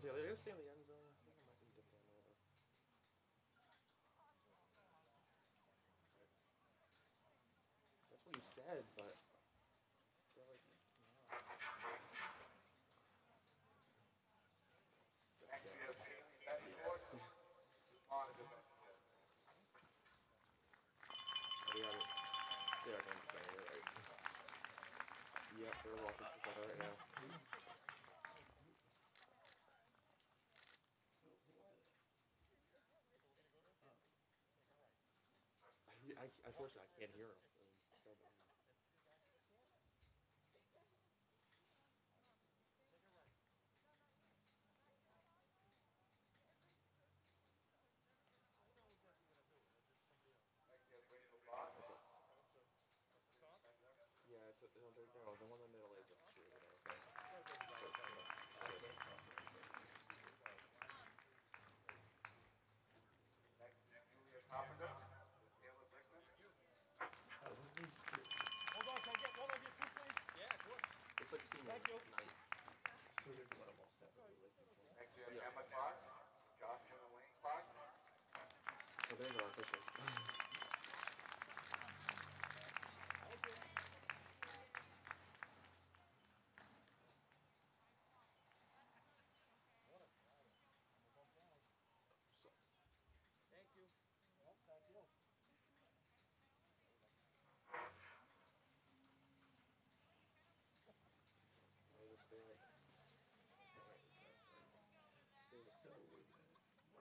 see, they're gonna stay in the end zone. I think I might need to pan over. That's what you said, but they're like, no. They are going to say it right. Yep, they're walking to the right now. Unfortunately, I can't hear them. It's so bad. Yeah, it's no, the one in the middle is a cheerleader. Hold on, can I get one of you, please? Yeah, of course. It's like senior night. So they're doing them all separately. Yeah. Oh, there's our officials. Thank you. Well, thank you.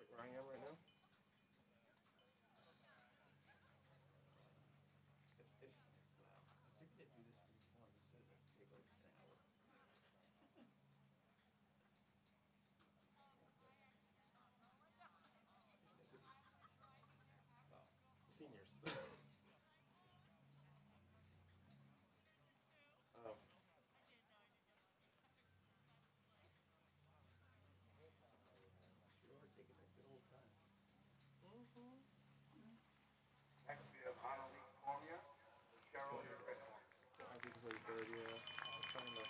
Where I am right now? Wow. I think they do this pretty fun. It says it take like an hour. Wow. Seniors. Oh. Sure, taking that good old time. I think he's third, yeah. I'm trying to...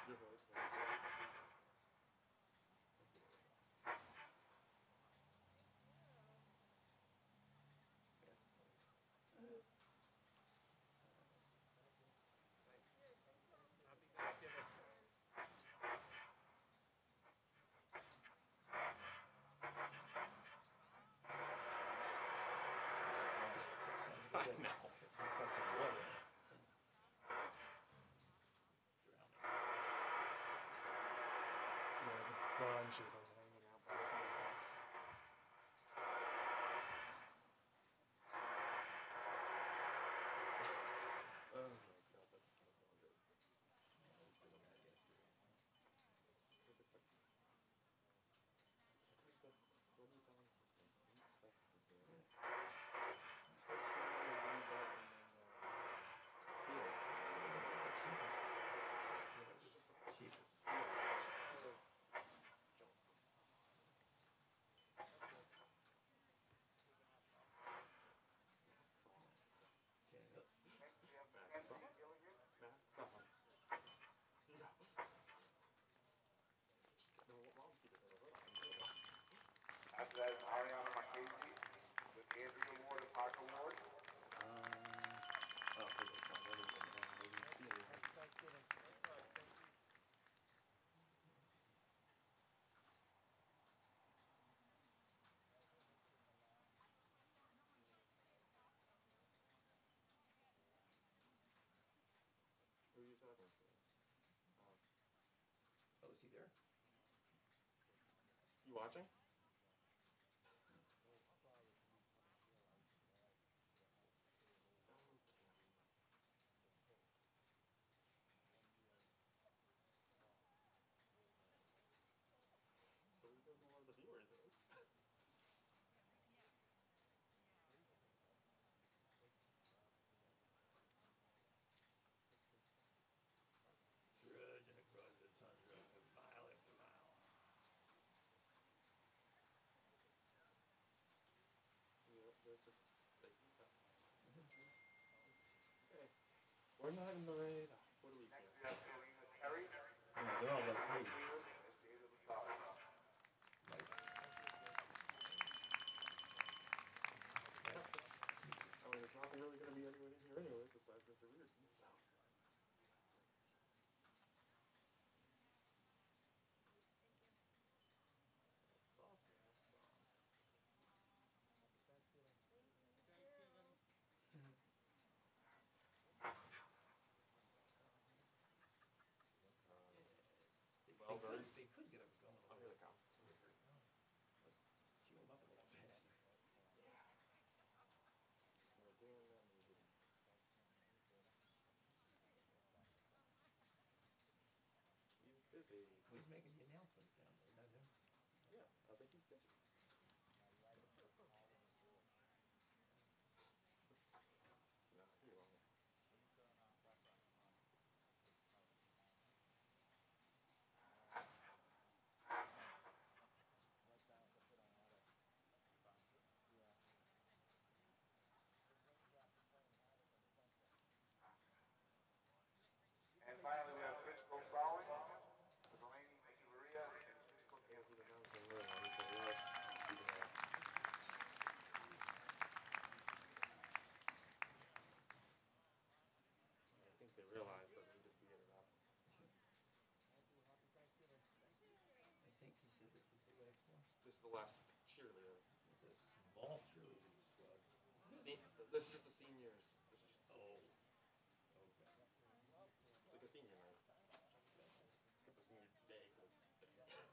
Your voice. I know. It's got some water in it. Drowning. Yeah, there's a bunch of them hanging out by the house. Oh my god, that's all good. I was doing that yesterday. It's a pretty sound system. What do you expect from here? Put someone in one bed and then feel it. Cheapest. So, jump. Masks on. Stand up. Masks on. Masks on. Yeah. Just get the wrong people to the hood on. After that is Ariana Marchese with Andrea Ward and Parker Ward. Oh, there's a couple other ones. I didn't see anything. Who are you talking to? Oh, is he there? You watching? So we don't know where the viewers is. Trudging across the tundra, mile after mile. Just take your time. Hey, we're not in the raid. What do we Next care? we have Serena Terry, Yeah, they're all like, hey, Field, and Jada Massage. like, I mean, there's nothing really going to be anyone in here anyways besides Mr. Reardon, so. Soft, soft. Well, very. they could get him going a Oh, little here they bit. come. Like, cue him up a little faster. We're doing that movie. He's busy. Who's making the announcements down there? Not him. Yeah, I was like, he's busy. No, he won't. And finally, we have Frisco Bowling, Delaney Echeverria, and Frisco Yeah, Campbell. he's announcing really well. He's really keeping it up. I think they realize that we just beat it up. I think he said this was the last one. This is the last cheerleader. It's a small cheerleading squad. This is just the seniors. This is just the Oh, seniors. okay. It's like a senior night. Skip the senior day because it's there.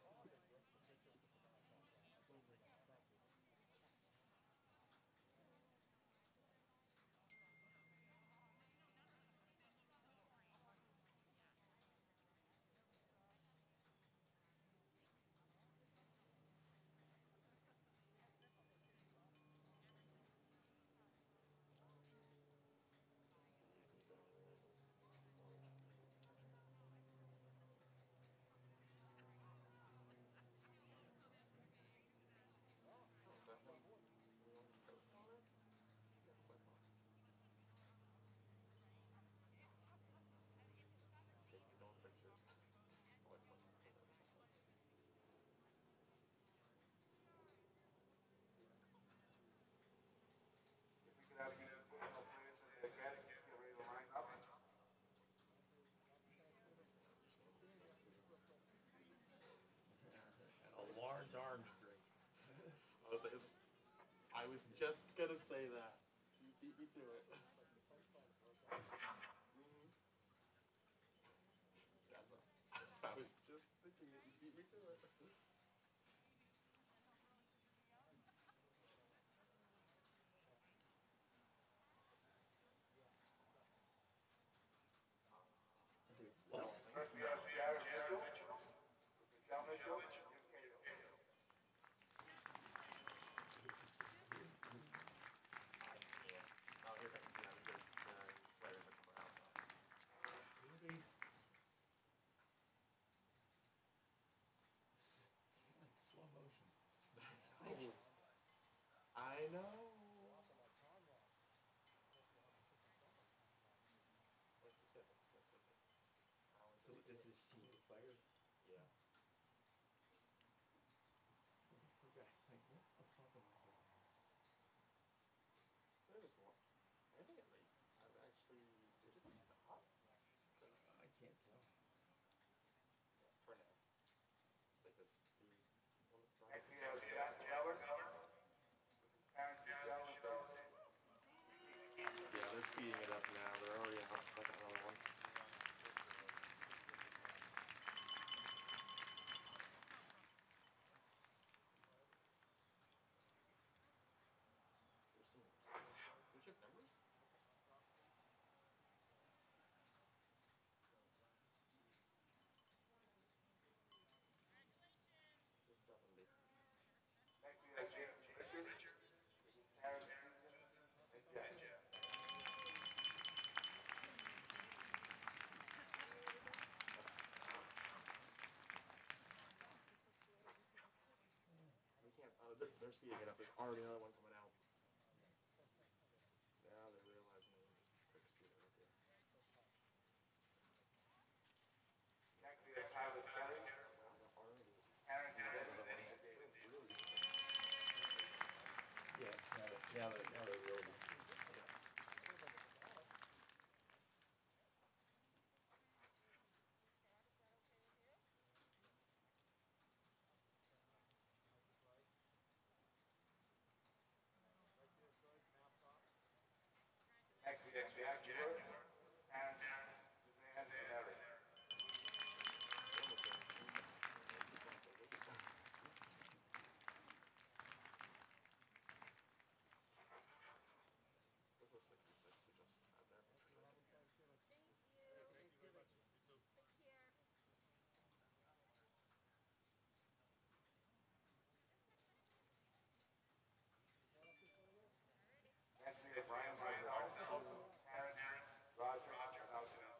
Oh, is that him? The one coat on there? Yeah, click on. Take his own pictures. Oh, wait, what's that? What's that? If we could have the football players and their guests get ready to line up. And a large orange drink. I was just gonna say that. You beat me to it. That's what I was just thinking it. You beat me to it. Dude, No, well, I First guess we not. have Jared Just Mitchell, pictures. Michelle Mitchell, and Jim Cato. Yeah. Oh, here comes. Yeah, the players are coming out. really? It's like slow motion. Oh, I know. Like you said, that's what the hours So this is senior players? Yeah. Poor guy's like, what the fuck am I doing? I just want. I think it may. I've actually. Did it stop? 'Cause, I can't tell. yeah, for now. It's like this. The one that's Next driving. we have Jack Geller, Terrence Michelle, and Thursday. Yeah, they're speeding it up now. They're already announced the second another one. Your seniors. Which have numbers? This is 70. Next we have Jason Richard, this is Terrence Susan, and Jack. We can't. They're speeding it up. There's already another one coming out. now they're really. Next we have Jack Stewart and Suzanne Mary. This is 66 we just had there. Next we have Brian Reinhardt, Karen Roger, South Central.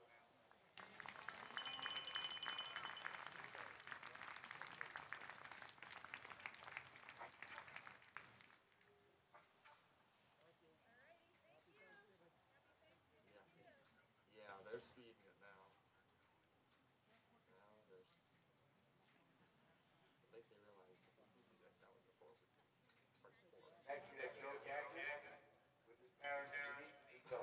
Yeah, they're speeding it now. Now there's. I think they realized if we do that now before we can start to pour. Next we have Joe Jackson with his parents, Denise and Nico.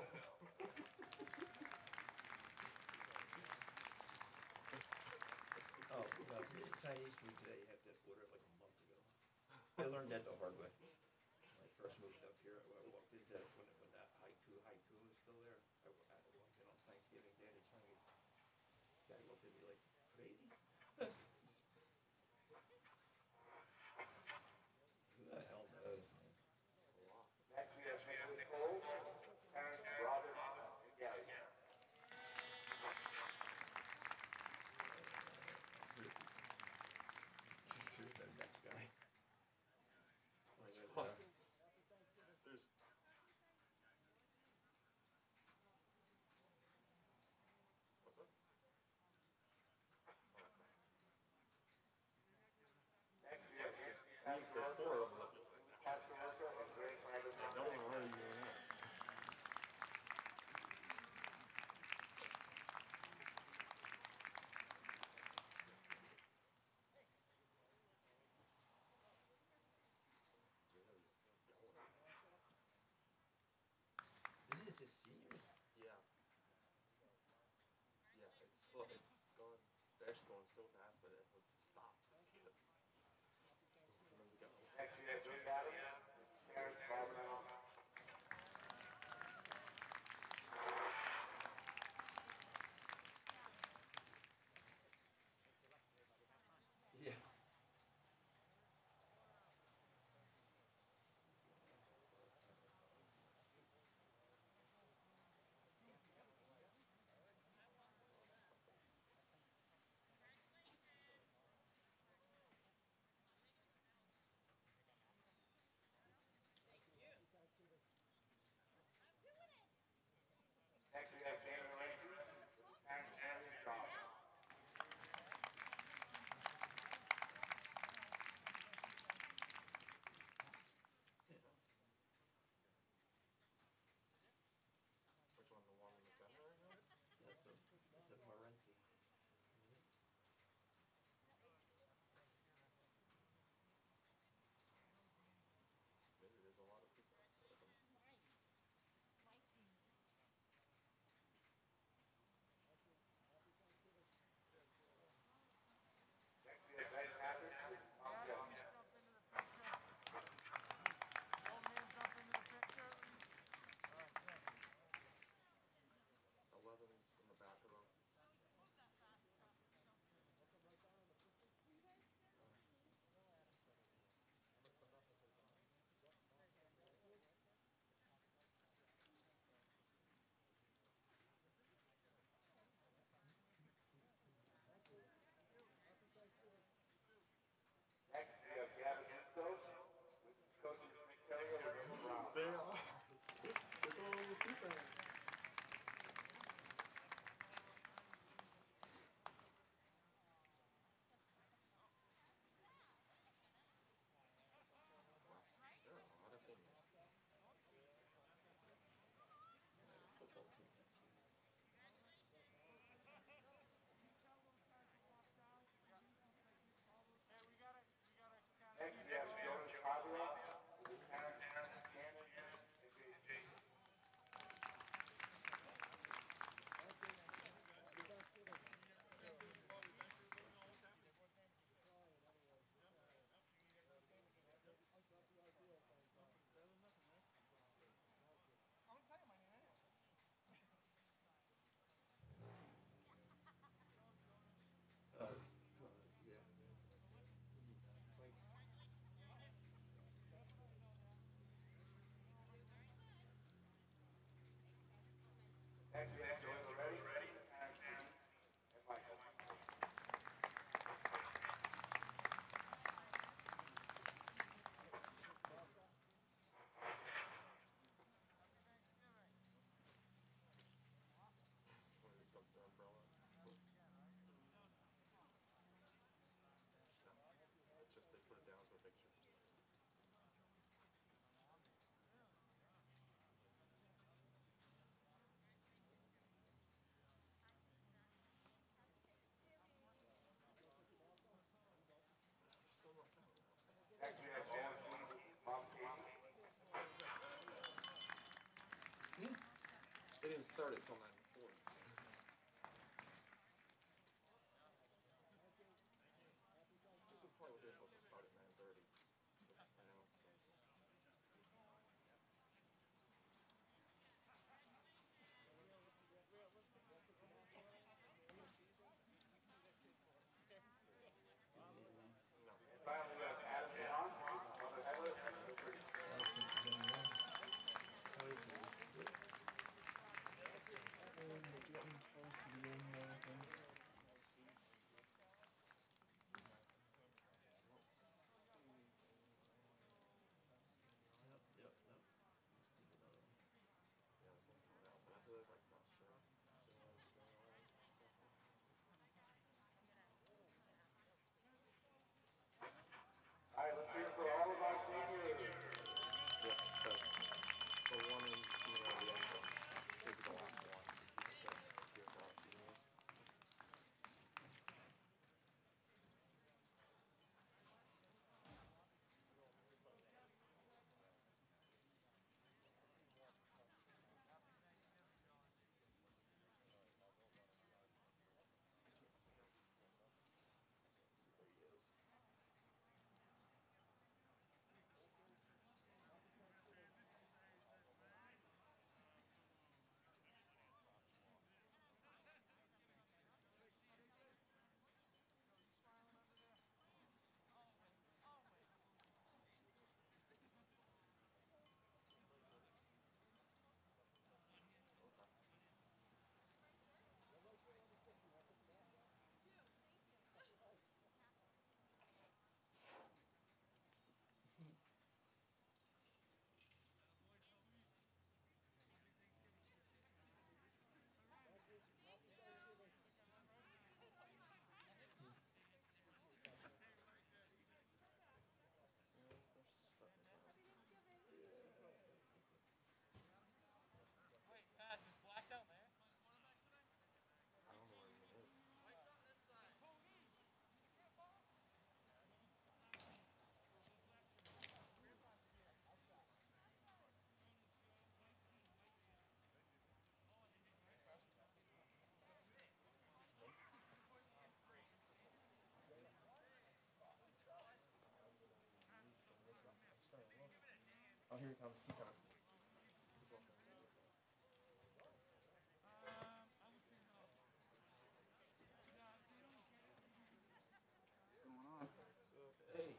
Oh, no, Chinese food today, you have to order it like a month ago. I learned that the hard way. When I first moved up here, I walked into, when that haiku was still there, I walked in on Thanksgiving Day to Chinese. Guy looked at me like, crazy? Who the hell knows, man? A lot. Next we have Nicholas Cole, parents, Robert and Gary. Here's the next guy. What? There's. What's up? Next we have Anthony There's four of them. Pastor and Greg Private. I don't know where you are. Isn't it just seniors? Yeah. Yeah, it's slow. It's gone. They're actually going so fast that it would stop. Yes. And then we got. Next we have Rick Adams, parents, Bob and Ellen. Yeah. Someone just dumped their umbrella. No, it's just they put it down for a picture. Still not coming now. They didn't start it till 9:40. This is probably what they're supposed to start at 9:30. Announcements. No. Yep. Must be another one. Yeah, this one's coming out. But after this, like, not sure. Staying on, staying on. All right, let's hear it for all of our seniors. Yep, that's the one in coming out of the end one. Should be the last one. He said it's here for our seniors. I can't see him. Let's see where he is. Okay. And they're starting again. I don't know where he is. Oh, here he comes. He's coming. He's walking immediately. Hey.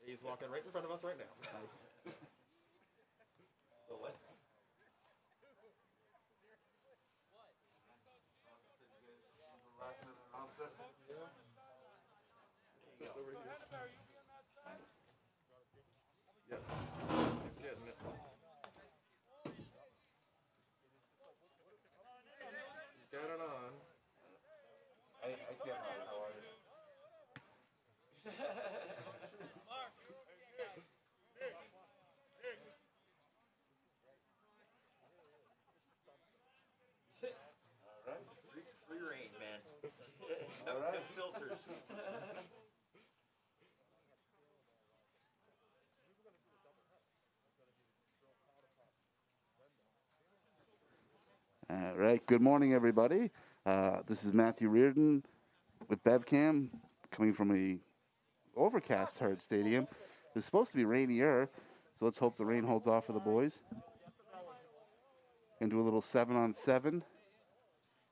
He's walking right in front of us right now. Nice. The what? Last minute announcer. Yeah. Just over here. Yep. He's getting it. He's got it on. I can't hide. How are you? All right. Free reign, man. All No right. filters. All right. Good morning, everybody. This is Matthew Reardon with BevCam, coming from a overcast Hard Stadium. It's supposed to be rainier, so let's hope the rain holds off for the boys. And do a little 7-on-7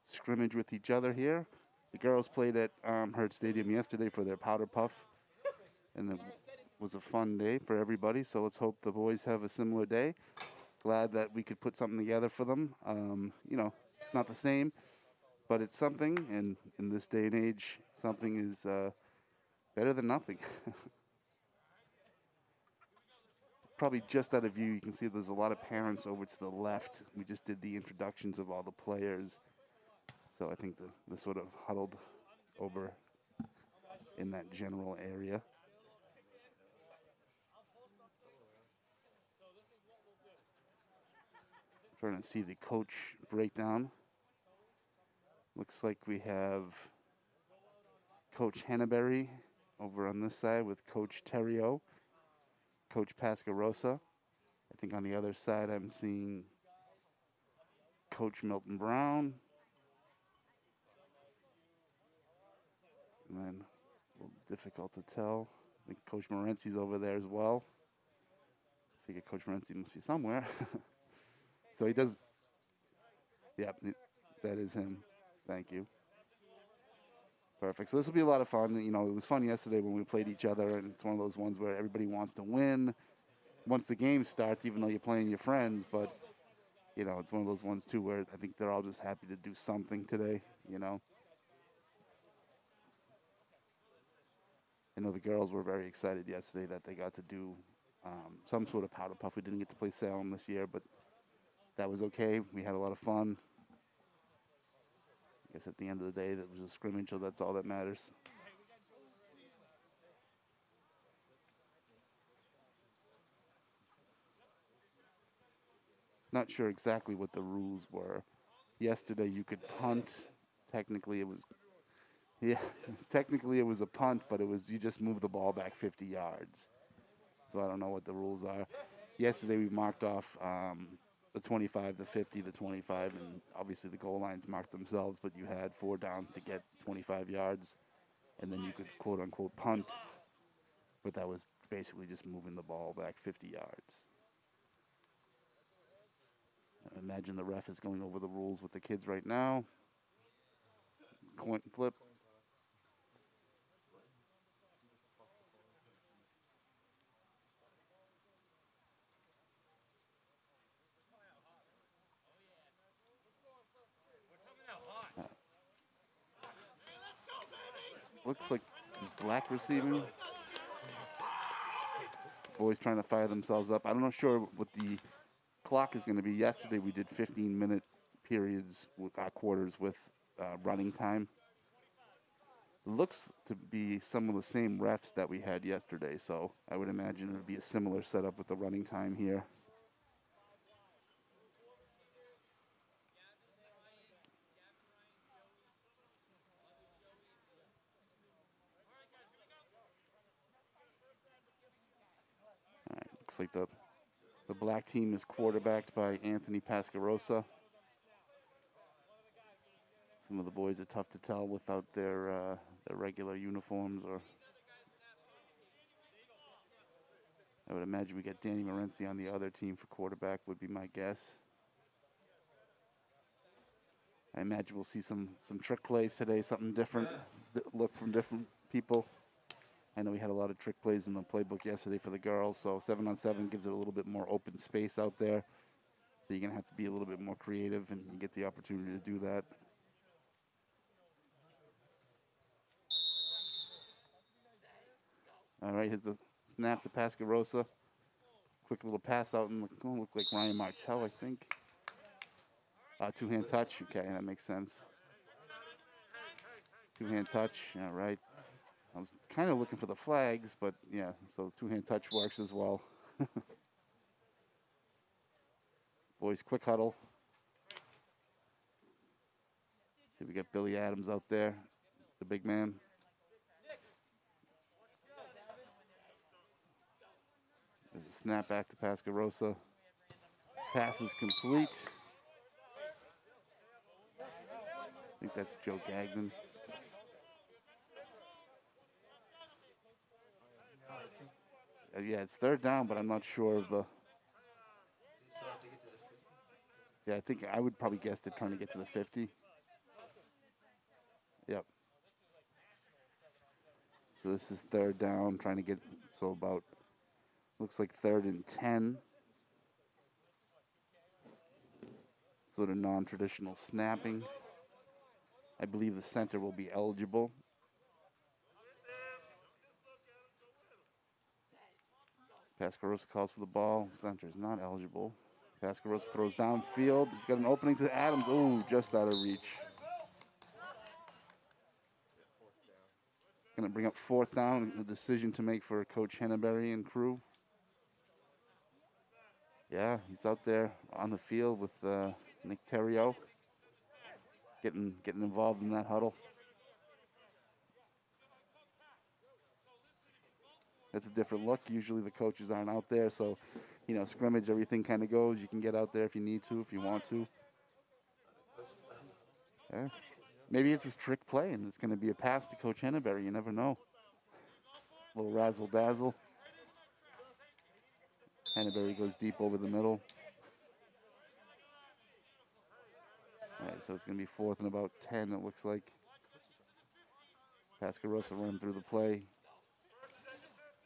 scrimmage with each other here. The girls played at Herd Stadium yesterday for their powder puff, and it was a fun day for everybody. So let's hope the boys have a similar day. glad that we could put something together for them. You know, it's not the same, but it's something, and in this day and age, something is better than nothing. Probably just out of view, you can see there's a lot of parents over to the left. We just did the introductions of all the players. So I think the sort of huddled over in that general area. Trying to see the coach breakdown. Looks like we have Coach Hannaberry over on this side with Coach Terrio, Coach Pascarosa. I think on the other side I'm seeing Coach Milton Brown. And then a little difficult to tell. I think Coach Morency's over there as well. I figure Coach Morency must be somewhere. So he does. Yep, that is him. Thank you. Perfect. So this will be a lot of fun. You know, it was fun yesterday when we played each other, and it's one of those ones where everybody wants to win once the game starts, even though you're playing your friends. But, you know, it's one of those ones, too, where I think they're all just happy to do something today, you know. I know the girls were very excited yesterday that they got to do some sort of powder puff. We didn't get to play Salem this year, but that was okay. We had a lot of fun. I guess at the end of the day, that was a scrimmage, so that's all that matters. Not sure exactly what the rules were. Yesterday, you could punt. Technically, it was, yeah, technically it was a punt, but it was you just move the ball back 50 yards. So I don't know what the rules are. Yesterday, we marked off the 25, the 50, the 25, and obviously the goal lines marked themselves, but you had 4 downs to get 25 yards, and then you could quote-unquote punt, but that was basically just moving the ball back 50 yards. I imagine the ref is going over the rules with the kids right now. Coin flip. Looks like black receiving. Boys trying to fire themselves up. I'm not sure what the clock is going to be. Yesterday we did 15-minute periods, quarters with running time. Looks to be some of the same refs that we had yesterday, so I would imagine it would be a similar setup with the running time here. All right, looks like the black team is quarterbacked by Anthony Pascarosa. Some of the boys are tough to tell without their regular uniforms, or I would imagine we get Danny Morency on the other team for quarterback would be my guess. I imagine we'll see some trick plays today, something different, look from different people. I know we had a lot of trick plays in the playbook yesterday for the girls, so 7-on-7 gives it a little bit more open space out there. So you're going to have to be a little bit more creative, and you get the opportunity to do that. All right, here's the snap to Pascarosa. Quick little pass out, and look like Ryan Martell, I think. Two-hand touch. Okay, that makes sense. Two-hand touch. All right. I was kind of looking for the flags, but yeah, so two-hand touch works as well. Boys, quick huddle. See, we got Billy Adams out there, the big man. There's a snap back to Pascarosa. Pass is complete. I think that's Joe Gagnon. Yeah, it's third down, but I'm not sure of the. Yeah, I think I would probably guess they're trying to get to the 50. Yep. So this is third down, trying to get, so about, looks like 3rd and 10. sort of non-traditional snapping. I believe the center will be eligible. Pascarosa calls for the ball. Center is not eligible. Pascarosa throws downfield. He's got an opening to Adams. Oh, just out of reach. Going to bring up fourth down. A decision to make for Coach Henneberry and crew. Yeah, he's out there on the field with Nick Terrio. Getting involved in that huddle. That's a different look. Usually the coaches aren't out there, so, you know, scrimmage, everything kind of goes. You can get out there if you need to, if you want to. Yeah. Maybe it's his trick play, and it's going to be a pass to Coach Henneberry. You never know. A little razzle-dazzle. Henneberry goes deep over the middle. All right, so it's going to be fourth and about 10, it looks like. Pascarosa running through the play.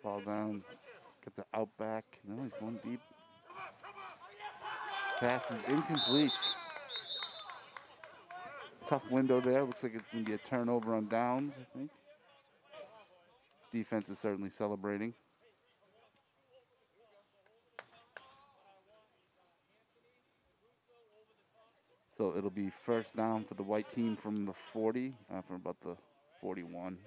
Ball down. Get the out back. No, he's going deep. Pass is incomplete. Tough window there. Looks like it's going to be a turnover on downs, I think. Defense is certainly celebrating. So it'll be first down for the white team from the 40, from about the 41.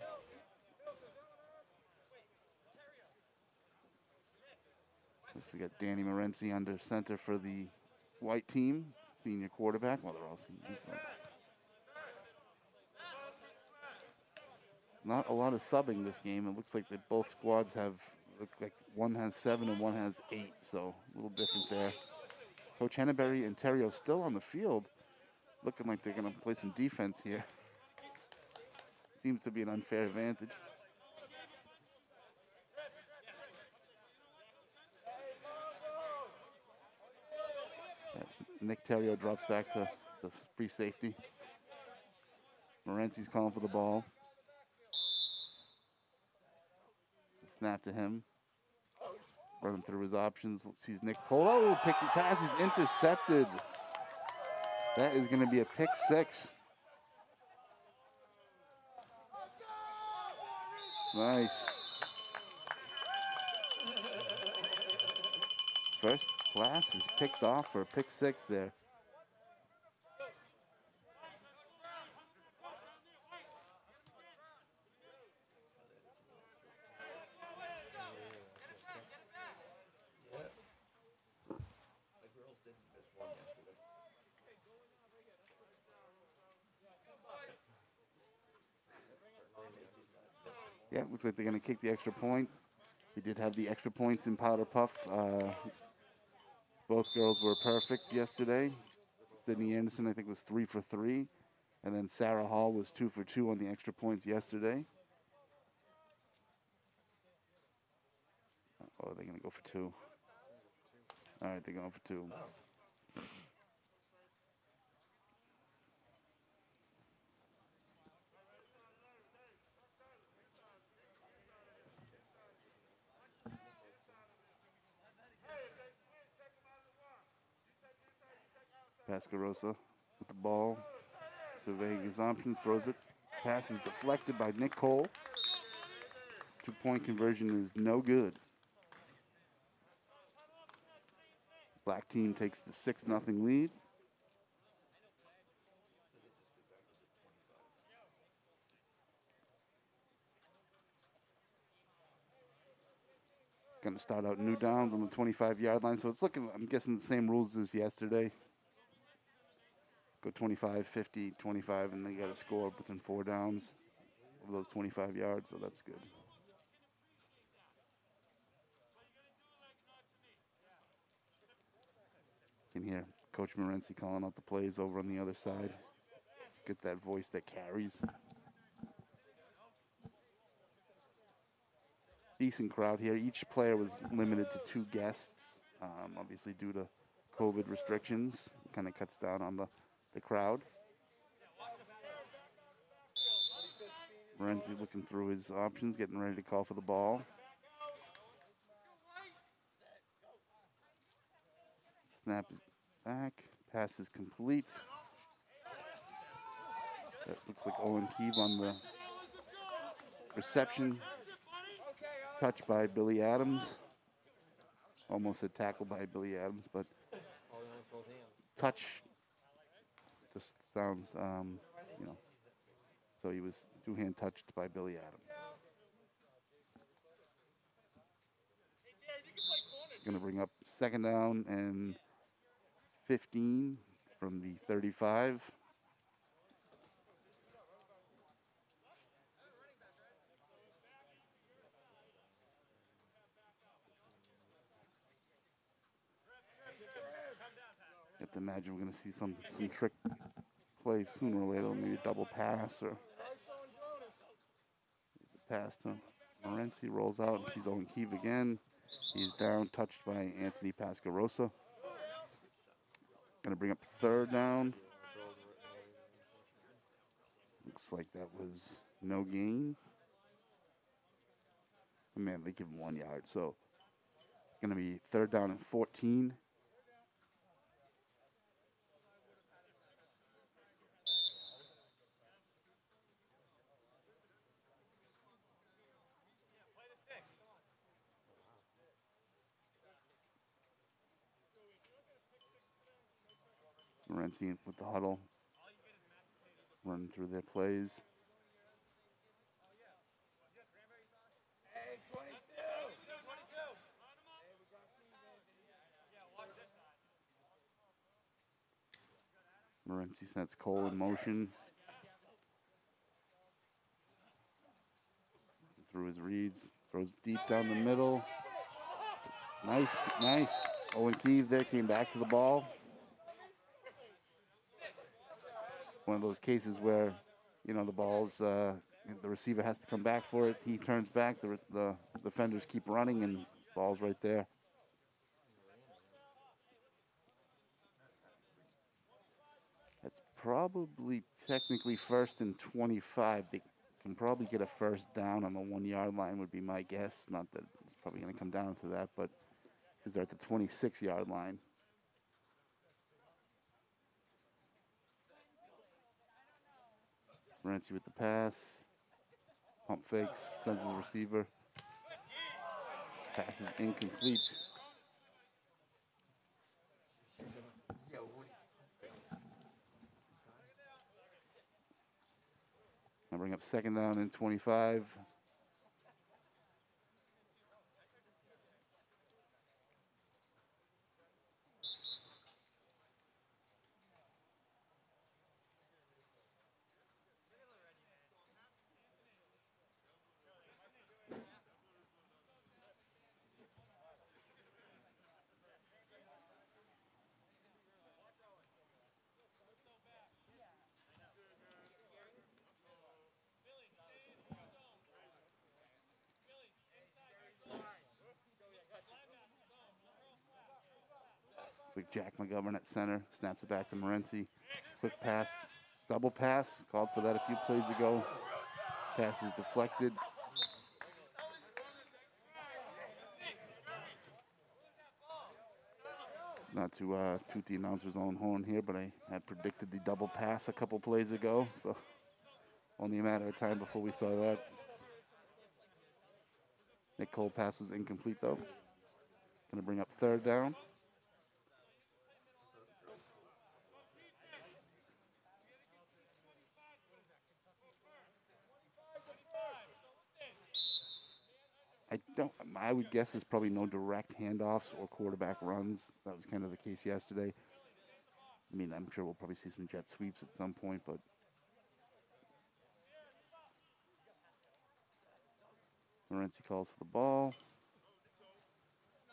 So we got Danny Morency under center for the white team, senior quarterback. Well, they're all seniors. Not a lot of subbing this game. It looks like that both squads look like one has 7 and one has 8, so a little different there. Coach Henneberry and Terrio still on the field, looking like they're going to play some defense here. Seems to be an unfair advantage. Nick Terrio drops back to the free safety. Morency's calling for the ball. Snap to him. Running through his options. Sees Nick Cole. Oh, pick the pass is intercepted. That is going to be a pick 6. Nice. First class is picked off for a pick 6 there. Yeah, looks like they're going to kick the extra point. We did have the extra points in Powder Puff. Both girls were perfect yesterday. Sydney Anderson, I think, was 3 for 3. And then Sarah Hall was 2 for 2 on the extra points yesterday. Oh, they're going to go for 2. All right, they're going for 2. Pascarosa with the ball, surveying his options, throws it. Pass is deflected by Nick Cole. 2-point conversion is no good. Black team takes the 6-0 lead. Going to start out new downs on the 25-yard line. So it's looking, I'm guessing, the same rules as yesterday. Go 25, 50, 25, and they got to score within 4 downs of those 25 yards, so that's good. You can hear Coach Morency calling out the plays over on the other side. Get that voice that carries. Decent crowd here. Each player was limited to 2 guests, obviously due to COVID restrictions. Kind of cuts down on the crowd. Morency looking through his options, getting ready to call for the ball. Snap is back. Pass is complete. That looks like Owen Keeve on the reception. Touch by Billy Adams. Almost a tackle by Billy Adams, but Holding on with both hands. touch just sounds, so he was two-hand touched by Billy Adams. Going to bring up second down and 15 from the 35. You have to imagine we're going to see some trick play sooner or later, maybe a double pass or the pass to Morency, rolls out and sees Owen Keeve again. He's down, touched by Anthony Pascarosa. Going to bring up third down. Looks like that was no gain. Oh, man, they give him 1 yard, so going to be third down and 14. Morency with the huddle, running through their plays. Morency sets Cole in motion. Through his reads, throws deep down the middle. Nice. Owen Keeve there came back to the ball. One of those cases where, the ball's, the receiver has to come back for it. He turns back, the defenders keep running, and ball's right there. That's probably technically first and 25. They can probably get a first down on the 1 yard line would be my guess. Not that it's probably going to come down to that, but because they're at the 26 yard line. Morency with the pass. Pump fakes, sends his receiver. Pass is incomplete. I'll bring up second down and 25. Like Jack McGovern at center, snaps it back to Morency. Quick pass, double pass, called for that a few plays ago. Pass is deflected. Not to toot the announcer's own horn here, but I had predicted the double pass a couple plays ago, so only a matter of time before we saw that. Nick Cole pass was incomplete though. Gonna bring up third down. I would guess there's probably no direct handoffs or quarterback runs. That was kind of the case yesterday. I mean, I'm sure we'll probably see some jet sweeps at some point, but Morency calls for the ball.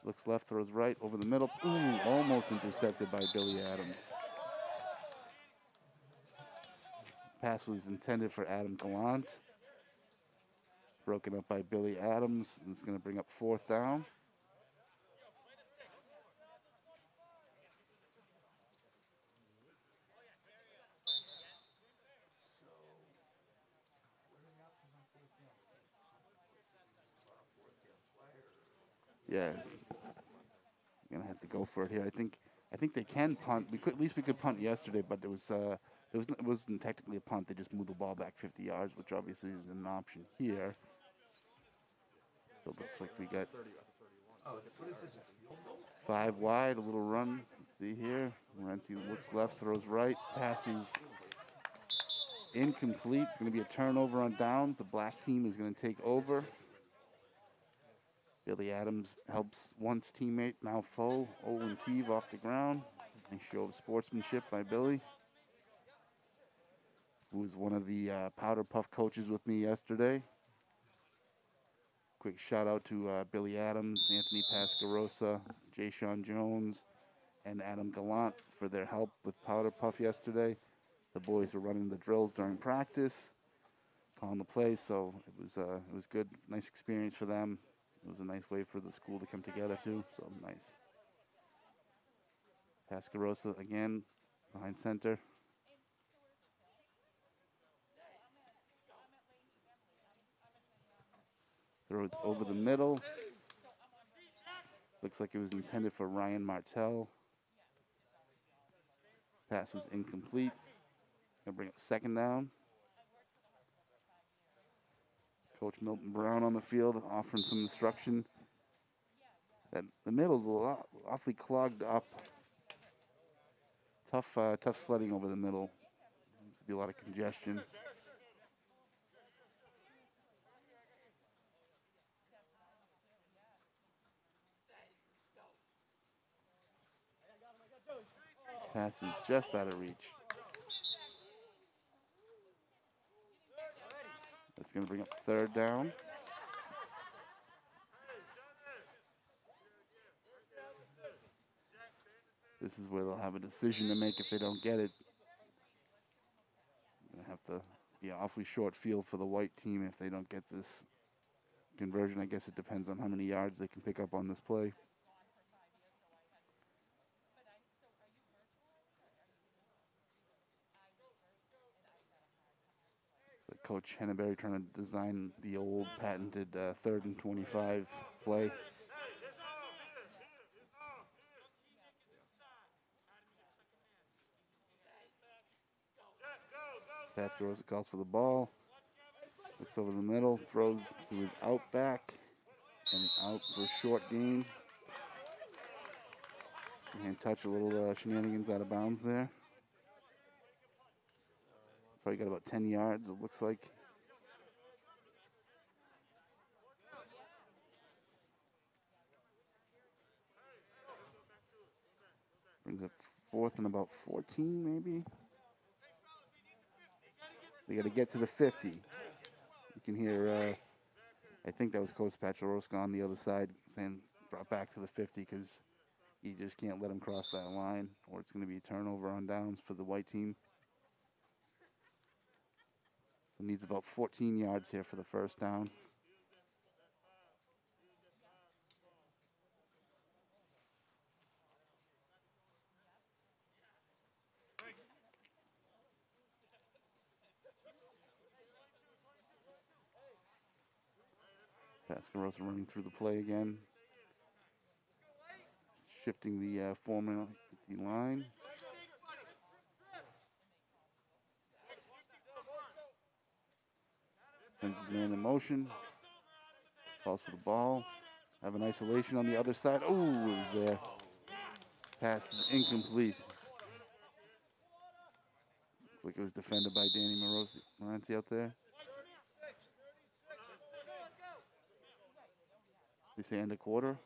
Looks left, throws right, over the middle. Ooh, almost intercepted by Billy Adams. Pass was intended for Adam Gallant. Broken up by Billy Adams. And it's going to bring up fourth down. Yeah, going to have to go for it here. I think I think they can punt. At least we could punt yesterday, but it wasn't technically a punt. They just moved the ball back 50 yards, which obviously is an option here. So it looks like we got 5 wide, a little run. Let's see here. Morency looks left, throws right, passes incomplete. It's going to be a turnover on downs. The black team is going to take over. Billy Adams helps once teammate, now foe, Olin Keeve off the ground. Nice show of sportsmanship by Billy, who was one of the Powder Puff coaches with me yesterday. Quick shout out to Billy Adams, Anthony Pascarosa, Jay Sean Jones, and Adam Gallant for their help with Powder Puff yesterday. The boys were running the drills during practice, calling the play, so it was good, nice experience for them. It was a nice way for the school to come together too, so nice. Pascarosa again, behind center. Throws over the middle. Looks like it was intended for Ryan Martell. Pass was incomplete. Gonna bring up second down. Coach Milton Brown on the field offering some instruction. That the middle's awfully clogged up. Tough sledding over the middle. Seems to be a lot of congestion. Pass is just out of reach. That's going to bring up third down. This is where they'll have a decision to make if they don't get it. They have to be an awfully short field for the white team if they don't get this conversion. I guess it depends on how many yards they can pick up on this play. So Coach Henneberry trying to design the old patented 3rd and 25 play. Pascarosa calls for the ball. Looks over the middle, throws to his out back, and out for a short gain. And touch a little shenanigans out of bounds there. Probably got about 10 yards, it looks like. Brings up 4th and about 14, maybe. They got to get to the 50. You can hear, I think that was Coach Pacharoska on the other side saying, drop back to the 50 because you just can't let them cross that line or it's going to be a turnover on downs for the white team. So needs about 14 yards here for the first down. Pascarosa running through the play again. Shifting the formula at the line. Sends his man in motion. Calls for the ball. Have an isolation on the other side. Oh, it was there. Pass is incomplete. Looks like it was defended by Danny Morency out there. They say end of quarter.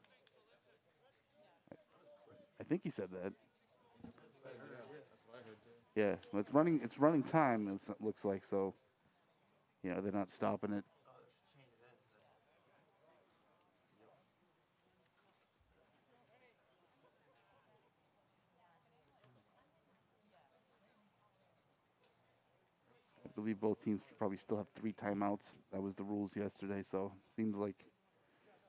I think he said that. Yeah, well, it's running time. It looks like so. You know, they're not stopping it. I believe both teams probably still have 3 timeouts. That was the rules yesterday. So seems like,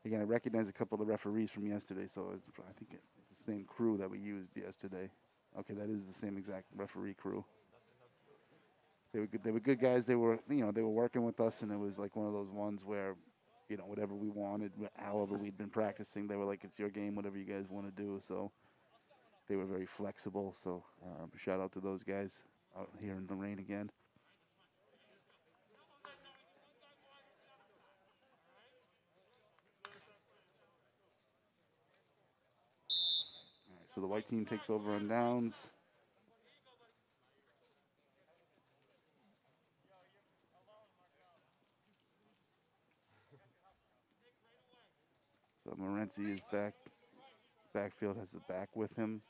again, I recognize a couple of the referees from yesterday. So I think it's the same crew that we used yesterday. Okay, that is the same exact referee crew. They were good. They were good guys. They were working with us, and it was like one of those ones where, you know, whatever we wanted, however we'd been practicing, they were like, "It's your game, whatever you guys want to do." So they were very flexible. So shout out to those guys out here in the rain again. All right, so the white team takes over on downs. So Morency is back. Backfield has the back with him.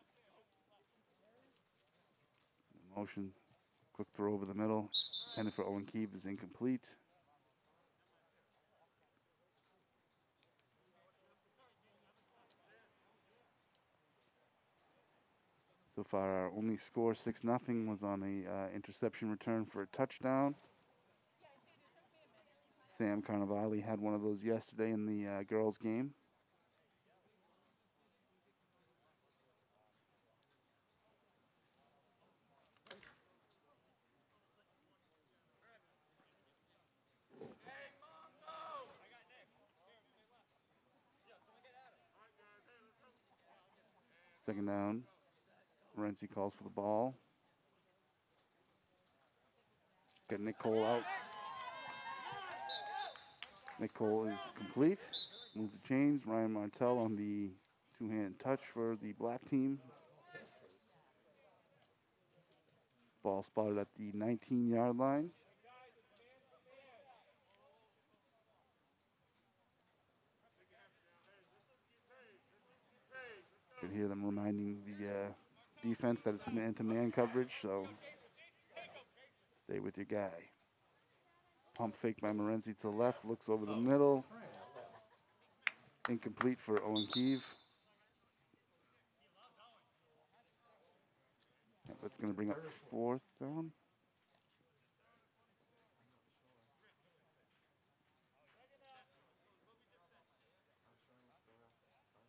Motion, quick throw over the middle. Intended for Owen Keeve is incomplete. So far, our only score, 6-0, was on a interception return for a touchdown. Sam Carnivale had one of those yesterday in the girls' game. Second down. Morency calls for the ball. Got Nick Cole out. Nick Cole is complete. Moves the chains. Ryan Martell on the two-hand touch for the black team. Ball spotted at the 19-yard line. You can hear them reminding the defense that it's man-to-man coverage, so stay with your guy. Pump fake by Morency to the left, looks over the middle. Incomplete for Owen Keeve. That's going to bring up fourth down.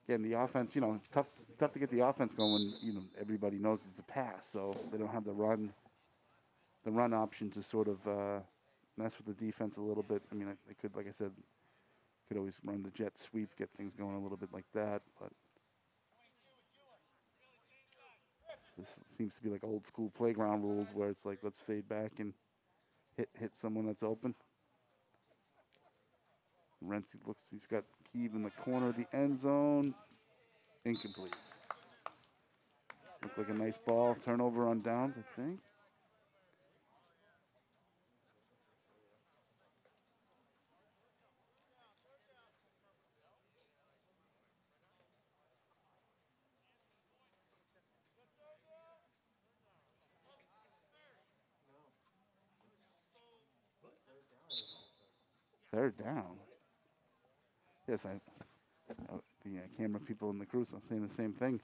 Again, the offense, it's tough to get the offense going when, everybody knows it's a pass, so they don't have the run option to sort of mess with the defense a little bit. I mean, they could, like I said, could always run the jet sweep, get things going a little bit like that, but this seems to be like old school playground rules where it's like, let's fade back and hit someone that's open. Renzi looks, he's got Keeve in the corner of the end zone. Incomplete. Looked like a nice ball. Turnover on downs, I think. Third down. Yes, the camera people in the crew are saying the same thing.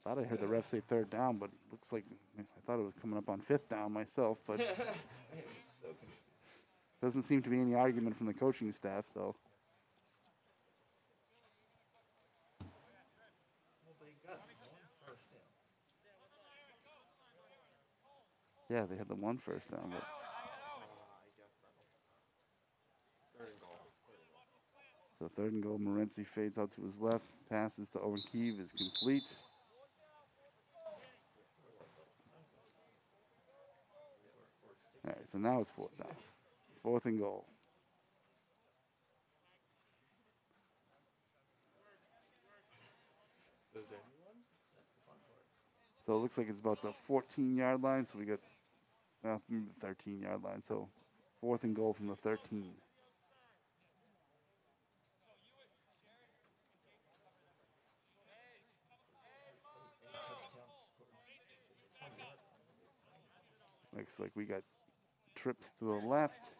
Thought I heard the ref say third down, but looks like I thought it was coming up on fifth down myself. But doesn't seem to be any argument from the coaching staff. So yeah, they had the one first down. But so third and goal. Morency fades out to his left. Passes to Owen Keeve is complete. All right, so now it's fourth down. Fourth and goal. So it looks like it's about the 14-yard line. So we got the 13-yard line. So fourth and goal from the 13. Looks like we got trips to the left.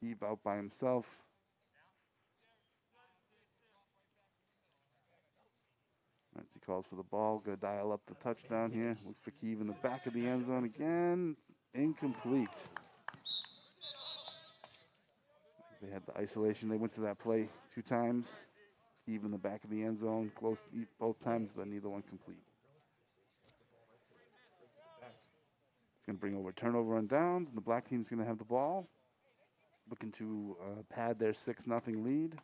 Keeve out by himself. He calls for the ball. Gonna dial up the touchdown here. Looks for Keeve in the back of the end zone again. Incomplete. They had the isolation. They went to that play 2 times. Keeve in the back of the end zone. Close both times, but neither one complete. It's going to bring over turnover on downs, and the black team's going to have the ball. Looking to pad their 6-0 lead.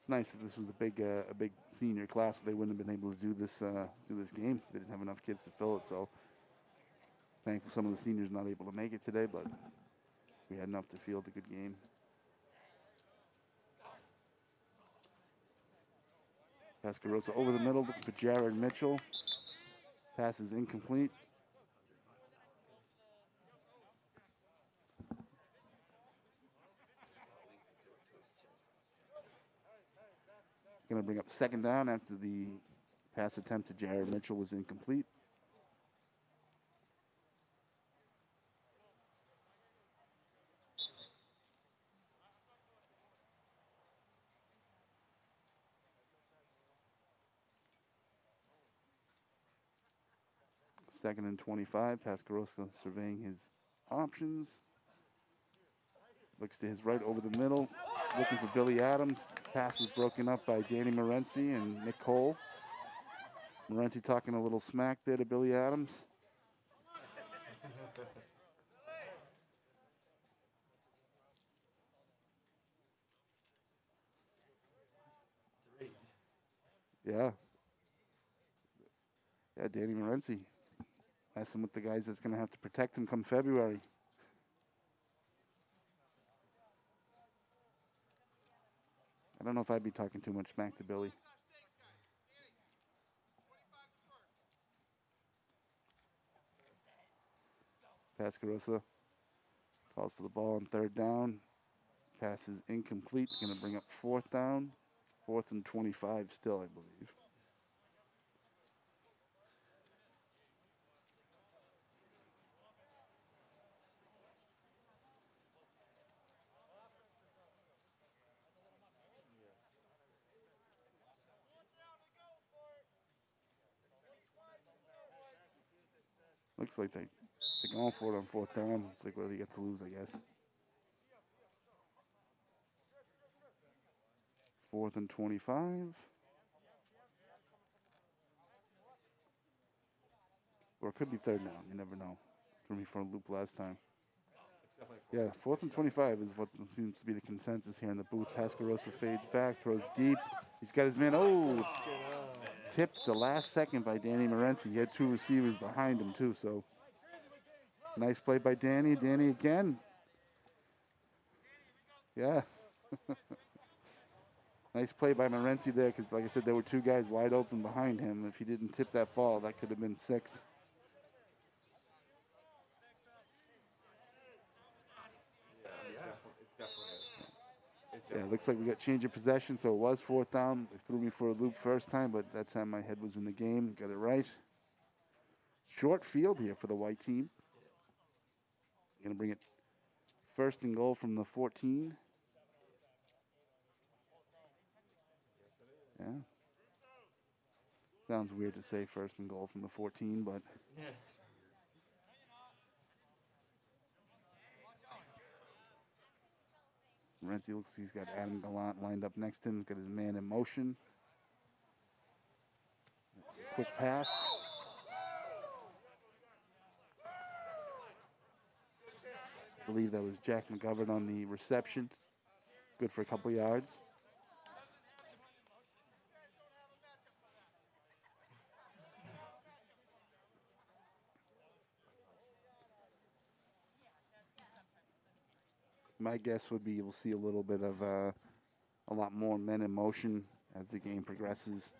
It's nice that this was a big senior class. They wouldn't have been able to do this game. They didn't have enough kids to fill it. So thankful some of the seniors not able to make it today, but we had enough to field a good game. Pascarosa over the middle, looking for Jared Mitchell. Pass is incomplete. Going to bring up second down after the pass attempt to Jared Mitchell was incomplete. Second and 25. Pascarosa surveying his options. Looks to his right over the middle. Looking for Billy Adams. Pass was broken up by Danny Morency and Nick Cole. Morency talking a little smack there to Billy Adams. Yeah. Yeah, Danny Morency. Messing with the guys that's going to have to protect him come February. I don't know if I'd be talking too much smack to Billy. Pascarosa calls for the ball on third down. Pass is incomplete. Going to bring up fourth down. 4th and 25 still, I believe. Looks like they're going for it on fourth down. It's like what do you get to lose, I guess. 4th and 25. Or it could be third down. You never know. Threw me for a loop last time. Yeah, 4th and 25 is what seems to be the consensus here in the booth. Pascarosa fades back, throws deep. He's got his man. Oh, tipped the last second by Danny Morency. He had 2 receivers behind him, too. So nice play by Danny. Danny again. Yeah. Nice play by Morency there because, like I said, there were 2 guys wide open behind him. If he didn't tip that ball, that could have been 6. Yeah, it looks like we got change of possession, so it was 4th down. They threw me for a loop first time, but that time my head was in the game. Got it right. Short field here for the white team. Going to bring it 1st and goal from the 14. Yeah. Sounds weird to say 1st and goal from the 14, but... Morency looks he's got Adam Gallant lined up next to him. He's got his man in motion. Quick pass. I believe that was Jack McGovern on the reception. Good for a couple yards. My guess would be we'll see a little bit of a lot more men in motion as the game progresses.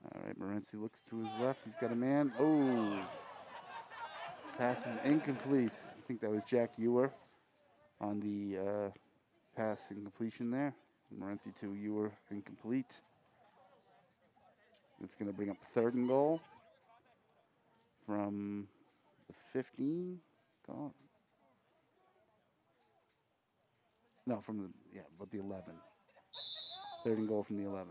All right, Morency looks to his left. He's got a man. Oh, pass is incomplete. I think that was Jack Ewer on the pass incompletion there. Morency to Ewer, incomplete. It's going to bring up 3rd and goal from the 15. No, from the, but the 11. 3rd and goal from the 11.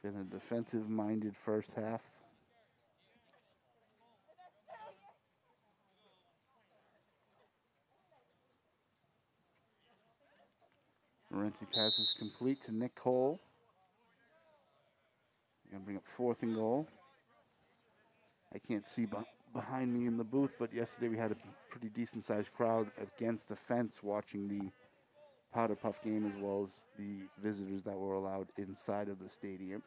Been a defensive-minded first half. Morency passes complete to Nick Cole. Gonna bring up 4th and goal. I can't see behind me in the booth, but yesterday we had a pretty decent sized crowd against the fence watching the Powder Puff game, as well as the visitors that were allowed inside of the stadium.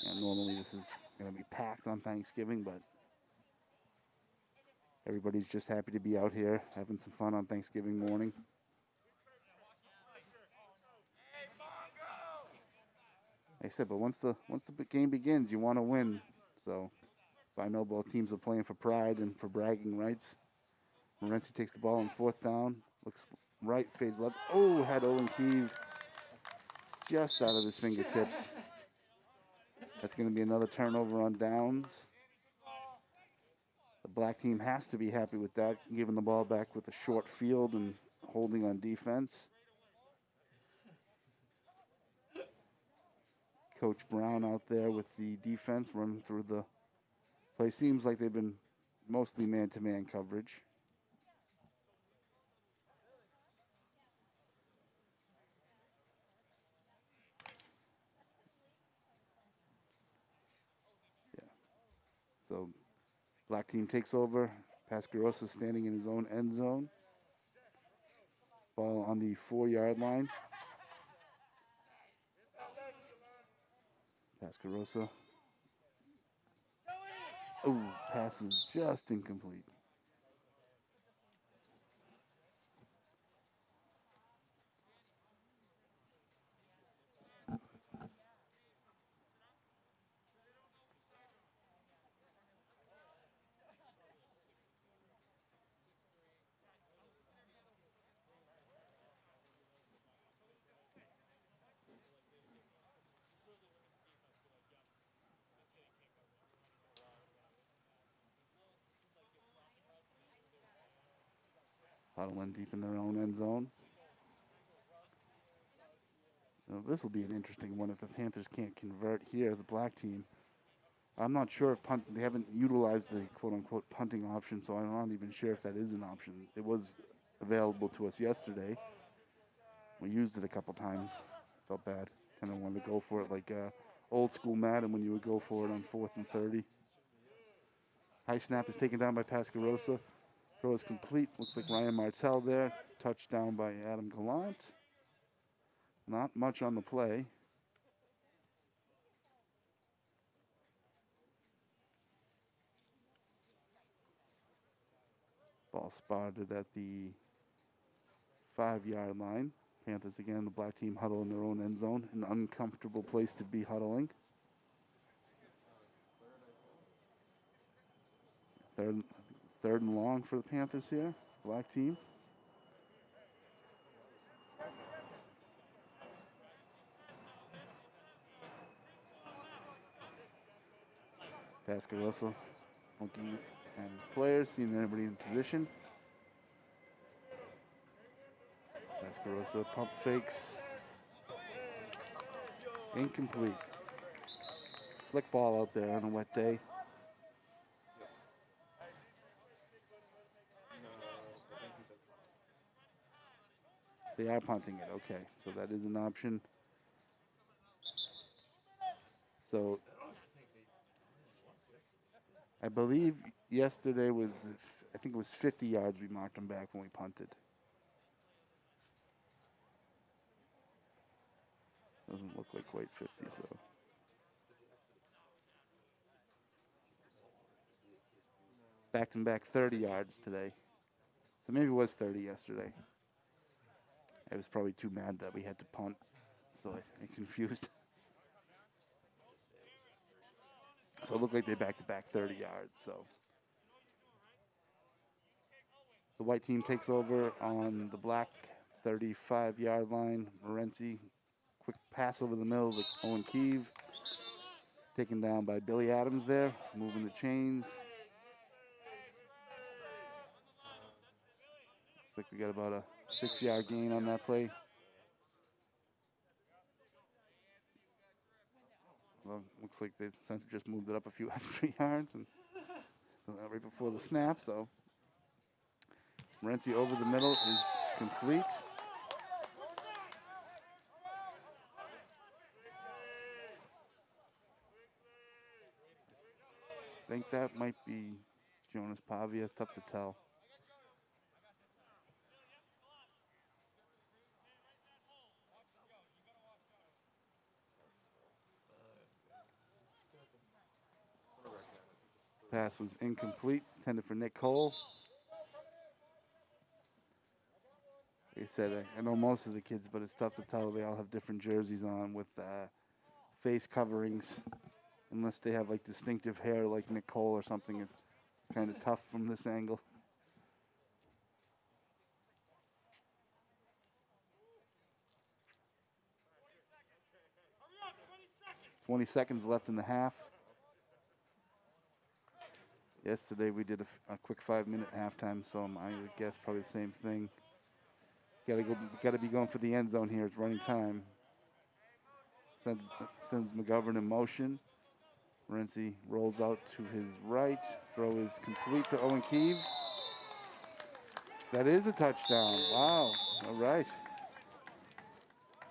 And normally this is going to be packed on Thanksgiving, but everybody's just happy to be out here having some fun on Thanksgiving morning. Like I said, but once the game begins, you want to win. So I know both teams are playing for pride and for bragging rights. Morency takes the ball on 4th down. Looks right, fades left. Oh, had Owen Keeve just out of his fingertips. That's going to be another turnover on downs. The black team has to be happy with that, giving the ball back with a short field and holding on defense. Coach Brown out there with the defense running through the play. Seems like they've been mostly man-to-man coverage. Yeah. So black team takes over. Pascarosa standing in his own end zone. Ball on the 4-yard line. Pascarosa. Oh, pass is just incomplete. Huddle in deep in their own end zone. Now, this will be an interesting one if the Panthers can't convert here, the black team. I'm not sure if they haven't utilized the quote-unquote punting option, so I'm not even sure if that is an option. It was available to us yesterday. We used it a couple times. Felt bad. Kind of wanted to go for it like old school Madden when you would go for it on 4th and 30. High snap is taken down by Pascarosa. Throw is complete. Looks like Ryan Martell there. Touchdown by Adam Gallant. Not much on the play. Ball spotted at the 5-yard line. Panthers again, the black team huddle in their own end zone. An uncomfortable place to be huddling. Third and long for the Panthers here. Black team. Pascarosa looking at his players, seeing everybody in position. Pascarosa pump fakes. Incomplete. Flick ball out there on a wet day. They are punting it, okay. So that is an option. So I believe yesterday was, I think it was 50 yards we marked them back when we punted. Doesn't look like quite 50, so. Backed him back 30 yards today. So maybe it was 30 yesterday. I was probably too mad that we had to punt, so I confused. So it looked like they backed it back 30 yards, so. The white team takes over on the black 35-yard line. Morency, quick pass over the middle with Owen Keeve. Taken down by Billy Adams there, moving the chains. Looks like we got about a 6-yard gain on that play. Well, looks like the center just moved it up a few extra yards and right before the snap, so. Morency over the middle is complete. think that might be Jonas Pavia. It's tough to tell. Pass was incomplete, intended for Nick Cole. They said, I know most of the kids, but it's tough to tell. They all have different jerseys on with face coverings. Unless they have like distinctive hair like Nick Cole or something, it's kind of tough from this angle. 20 seconds left in the half. Yesterday we did a quick 5-minute halftime, so I would guess probably the same thing. Gotta be going for the end zone here. It's running time. Sends McGovern in motion. Morency rolls out to his right. Throw is complete to Owen Keeve. That is a touchdown. Wow. All right.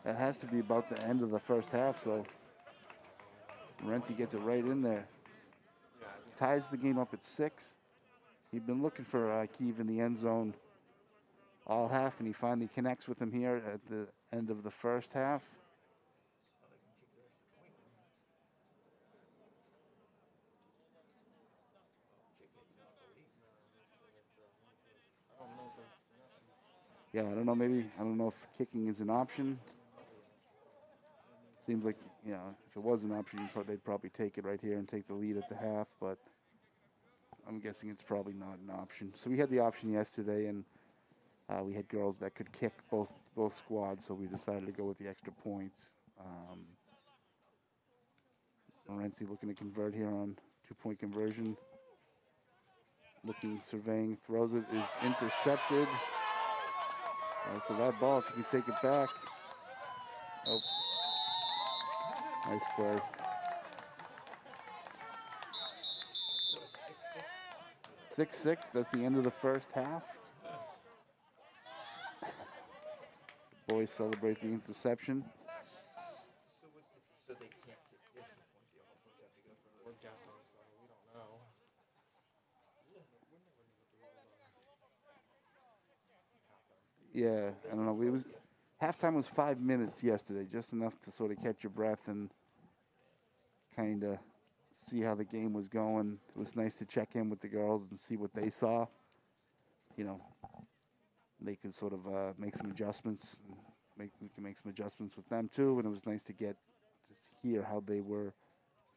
That has to be about the end of the first half, so Morency gets it right in there. Ties the game up at 6. He'd been looking for Keeve in the end zone all half, and he finally connects with him here at the end of the first half. Yeah, I don't know if kicking is an option. Seems like, if it was an option, they'd probably take it right here and take the lead at the half, but I'm guessing it's probably not an option. So we had the option yesterday, and we had girls that could kick both squads, so we decided to go with the extra points. Morency looking to convert here on 2-point conversion. Surveying, throws it, is intercepted. So that ball, if you can take it back. Oh. Nice play. So 6-6, that's the end of the first half. The boys celebrate the interception. So they can't kick the extra point. They almost have to go for We're guessing, so we don't know. Yeah, I don't know. Halftime was 5 minutes yesterday, just enough to sort of catch your breath and kind of see how the game was going. It was nice to check in with the girls and see what they saw. They could sort of make some adjustments. We can make some adjustments with them too, and it was nice to hear how they were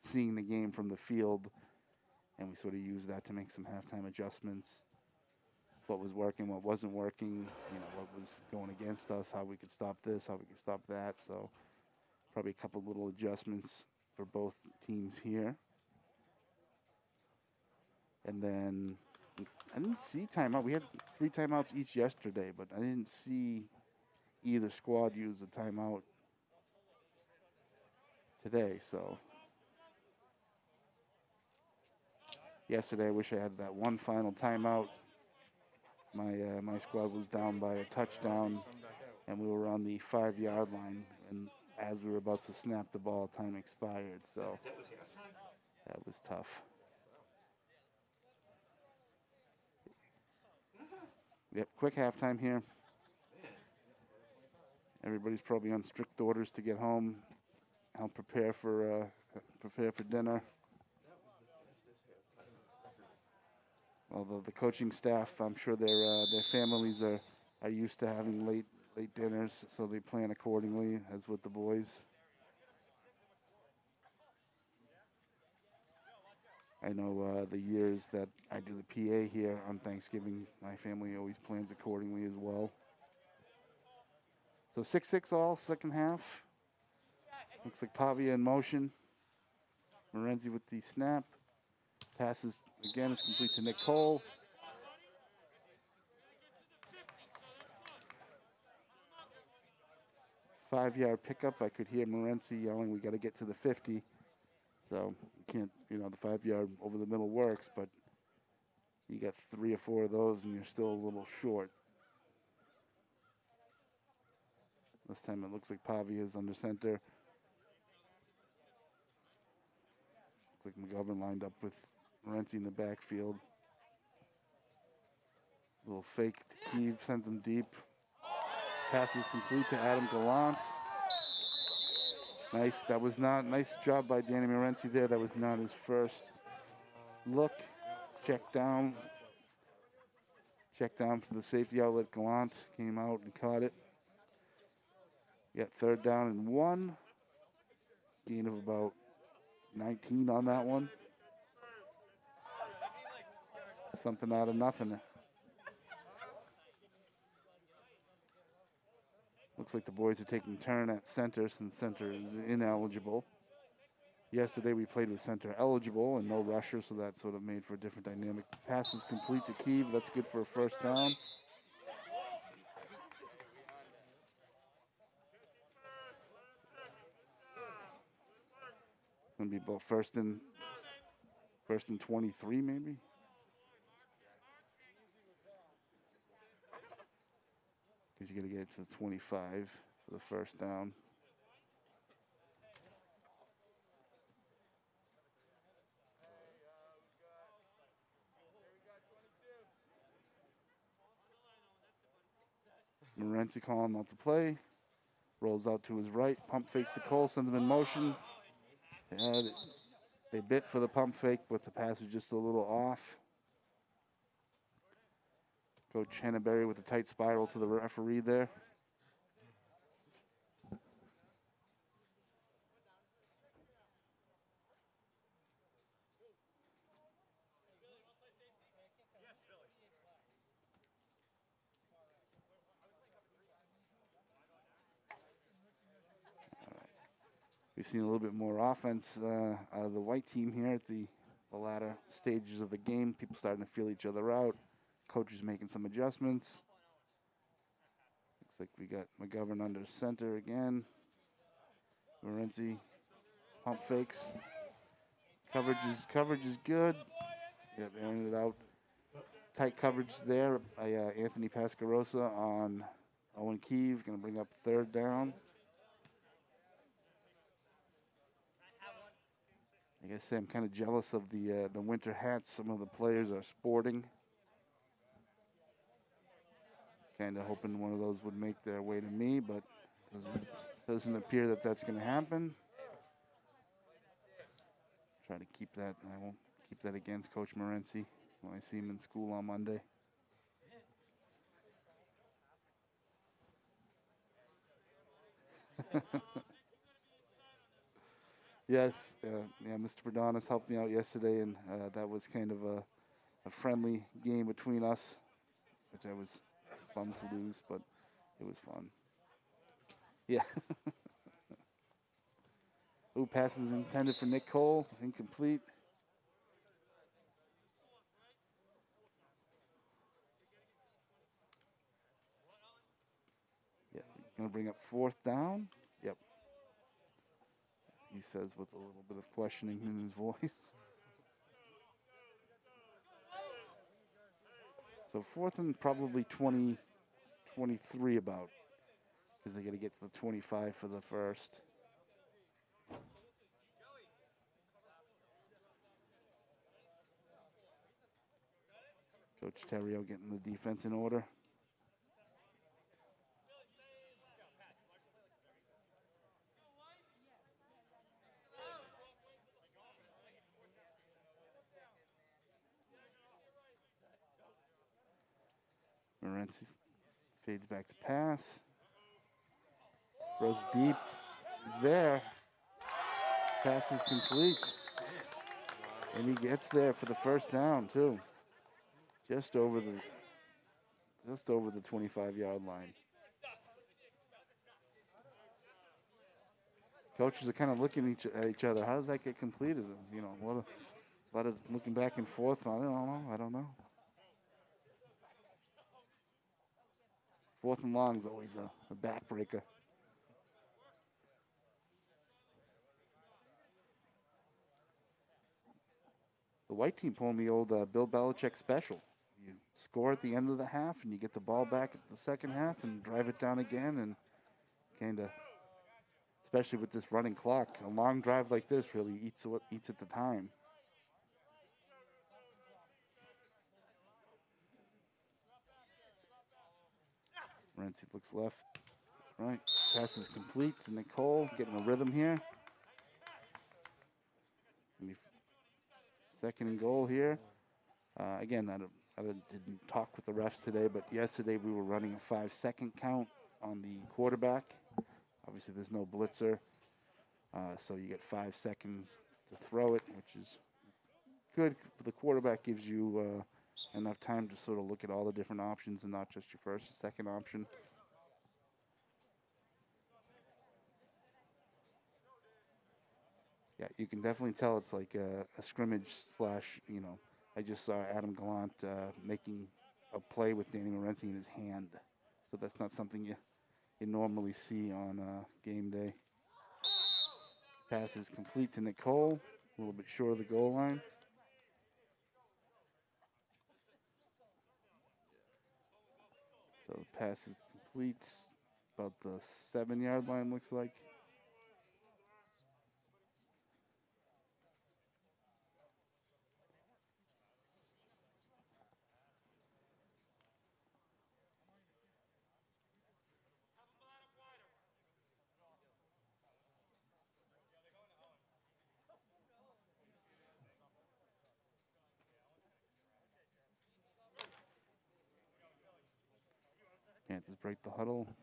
seeing the game from the field, and we sort of used that to make some halftime adjustments. What was working, what wasn't working, what was going against us, how we could stop this, how we could stop that. So probably a couple little adjustments for both teams here. And then I didn't see timeout. We had 3 timeouts each yesterday, but I didn't see either squad use a timeout today. So yesterday I wish I had that one final timeout. My squad was down by a touchdown, and we were on the 5-yard line, and as we were about to snap the ball, time expired. So that was tough. Yep, quick halftime here. Everybody's probably on strict orders to get home, help prepare for dinner. Although the coaching staff, I'm sure their families are used to having late dinners, so they plan accordingly, as with the boys. I know the years that I do the PA here on Thanksgiving, my family always plans accordingly as well. So 6-6 all, second half. Looks like Pavia in motion. Morency with the snap. Passes again, is complete to Nick Cole. Five-yard pickup. I could hear Morency yelling, "We got to get to the 50." So you can't, the 5-yard over the middle works, but you got 3 or 4 of those, and you're still a little short. This time it looks like Pavia is under center. Looks like McGovern lined up with Morency in the backfield. Little fake to Keeve, sends him deep. Pass is complete to Adam Gallant. Nice. That was not nice job by Danny Morency there. That was not his first look. Check down. Check down for the safety outlet. Gallant came out and caught it. Got 3rd down and 1. Gain of about 19 on that one. Something out of nothing. Looks like the boys are taking turn at center since center is ineligible. Yesterday we played with center eligible and no rusher, so that sort of made for a different dynamic. Pass is complete to Keeve. That's good for a 1st down. Gonna be about first and 23 maybe. Because you got to get to the 25 for the 1st down. Morency calling out the play. Rolls out to his right. Pump fakes to Cole. Sends him in motion. They bit for the pump fake, but the pass was just a little off. Coach Henneberry with a tight spiral to the referee there. We've seen a little bit more offense out of the white team here at the latter stages of the game. People starting to feel each other out. Coaches making some adjustments. Looks like we got McGovern under center again. Morency pump fakes. Coverage is good. Yep, airing it out. Tight coverage there by Anthony Pascarosa on Owen Keeve. Going to bring up 3rd down. Like I say, I'm kind of jealous of the winter hats some of the players are sporting. Kind of hoping one of those would make their way to me, but doesn't appear that that's going to happen. Try to keep that. I won't keep that against Coach Morency when I see him in school on Monday. Yes, yeah, Mr. Perdonis helped me out yesterday, and that was kind of a friendly game between us, which I was bummed to lose, but it was fun. Yeah. Ooh, passes intended for Nick Cole, incomplete. Yeah, gonna bring up 4th down. Yep. He says with a little bit of questioning in his voice. So 4th and probably 23 about, because they got to get to the 25 for the 1st. Coach Terrio getting the defense in order. Morency fades back to pass. Throws deep. He's there. Pass is complete. And he gets there for the 1st down too. Just over the 25-yard line. Coaches are kind of looking at each other. How does that get completed? You know, what a lot of looking back and forth. I don't know. 4th and long is always a backbreaker. The white team pulling the old Bill Belichick special. You score at the end of the half, and you get the ball back at the 2nd half and drive it down again, and kind of, especially with this running clock, a long drive like this really eats at the time. Morency looks left. Right. Pass is complete to Nicole. Getting a rhythm here. Second and goal here. Again, I didn't talk with the refs today, but yesterday we were running a 5-second count on the quarterback. Obviously, there's no blitzer, so you get 5 seconds to throw it, which is good. The quarterback gives you enough time to sort of look at all the different options and not just your first or second option. Yeah, you can definitely tell it's like a scrimmage slash, I just saw Adam Gallant making a play with Danny Morency in his hand. So that's not something you normally see on game day. Pass is complete to Nicole, a little bit short of the goal line. So the pass is complete, about the 7-yard line looks like. Panthers break the huddle.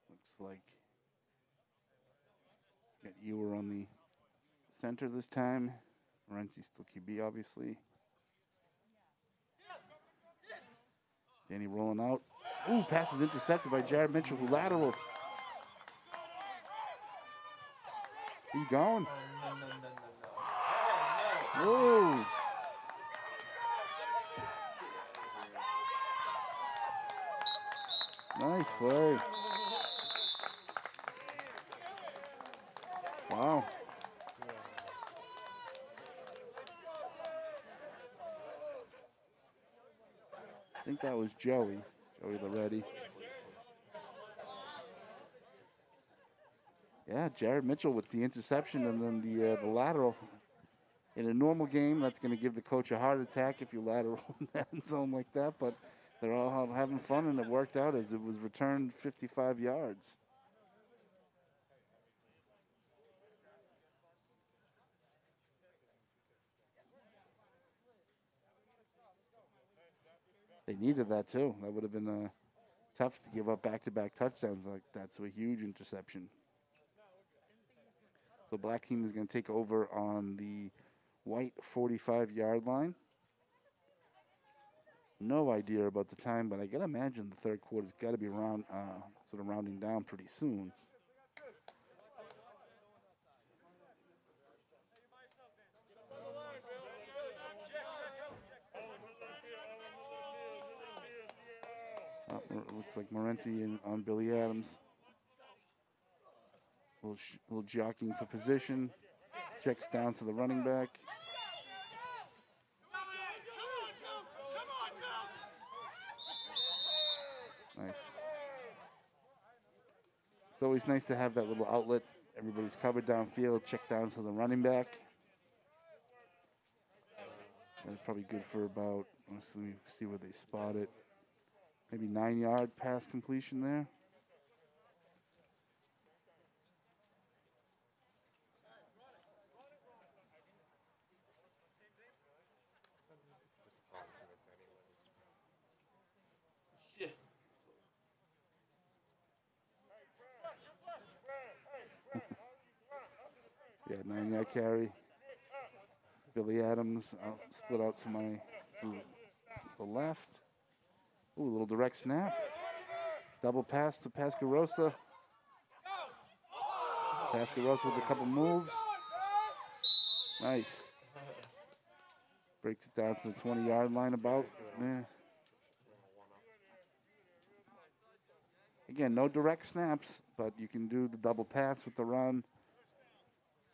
Looks like got Ewer on the center this time. Morency still QB, obviously. Danny rolling out. Ooh, pass is intercepted by Jared Mitchell, who laterals. He's going. Whoa. Nice play. Wow. I think that was Joey Loretti. Yeah, Jared Mitchell with the interception and then the lateral. In a normal game, that's going to give the coach a heart attack if you lateral in the end zone like that, but they're all having fun, and it worked out as it was returned 55 yards. They needed that, too. That would have been tough to give up back-to-back touchdowns like that, so a huge interception. So black team is going to take over on the white 45-yard line. No idea about the time, but I got to imagine the third quarter's got to be around, sort of rounding down pretty soon. It looks like Morency on Billy Adams. A little jockeying for position. Checks down to the running back. Nice. It's always nice to have that little outlet. Everybody's covered downfield. Check down to the running back. That's probably good for about, let's see where they spot it. Maybe 9-yard pass completion there. Yeah, 9-yard carry. Billy Adams split out to the left. Ooh, a little direct snap. Double pass to Pascarosa. Pascarosa with a couple moves. Nice. Breaks it down to the 20-yard line about. Yeah. Again, no direct snaps, but you can do the double pass with the run.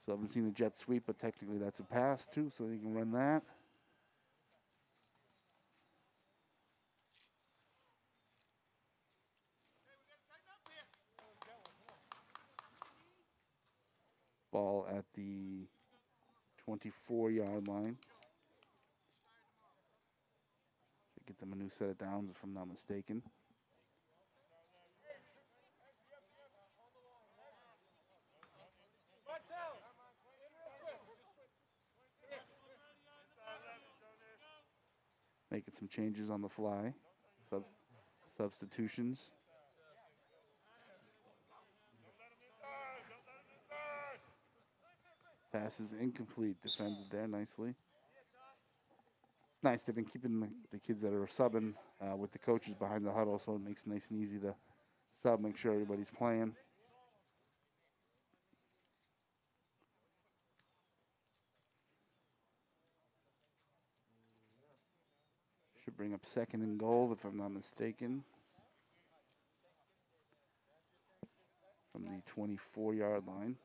So I haven't seen the jet sweep, but technically that's a pass too, so you can run that. Ball at the 24-yard line. Get them a new set of downs, if I'm not mistaken. Making some changes on the fly. Substitutions. Pass is incomplete. Defended there nicely. It's nice. They've been keeping the kids that are subbing with the coaches behind the huddle, so it makes it nice and easy to sub, make sure everybody's playing. Should bring up 2nd and goal, if I'm not mistaken. From the 24-yard line.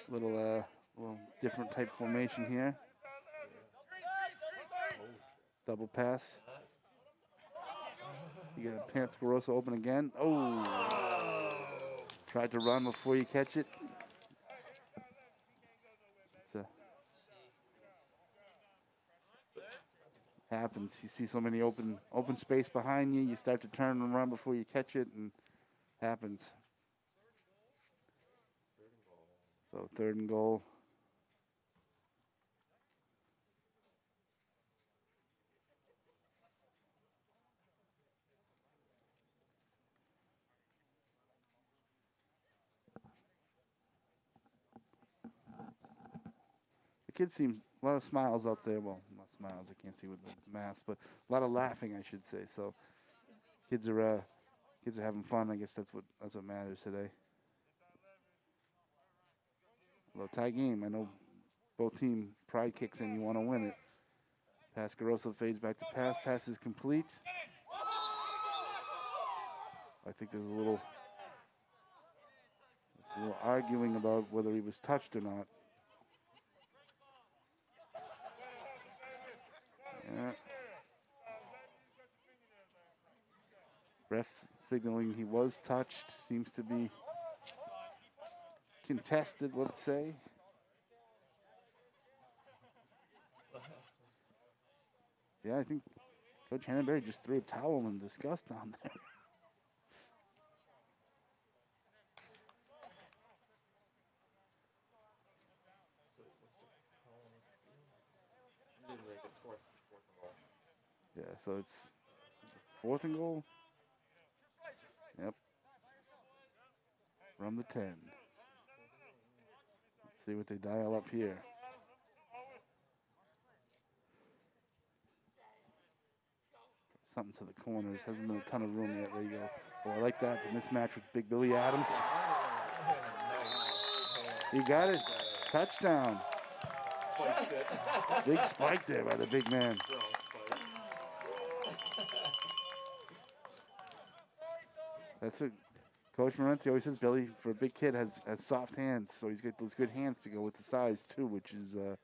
Little different type formation here. Double pass. You got Pascarosa open again. Oh! Tried to run before you catch it. Happens. You see so many open space behind you. You start to turn and run before you catch it, and happens. So 3rd and goal. The kids seem a lot of smiles out there. Well, not smiles. I can't see with the mask, but a lot of laughing, I should say. So kids are having fun. I guess that's what matters today. Well, tie game. I know both team pride kicks in. You want to win it. Pascarosa fades back to pass. Pass is complete. I think there's a little arguing about whether he was touched or not. Yeah. Ref signaling he was touched. Seems to be contested, let's say. Yeah, I think Coach Hannenberry just threw a towel in disgust on there. Yeah, so it's 4th and goal. Yep. From the 10. Let's see what they dial up here. Something to the corners. Hasn't been a ton of room yet. There you go. Oh, I like that. The mismatch with Big Billy Adams. You got it. Touchdown. Big spike there by the big man. That's what Coach Morenzi always says. Billy, for a big kid, has soft hands, so he's got those good hands to go with the size too, which is a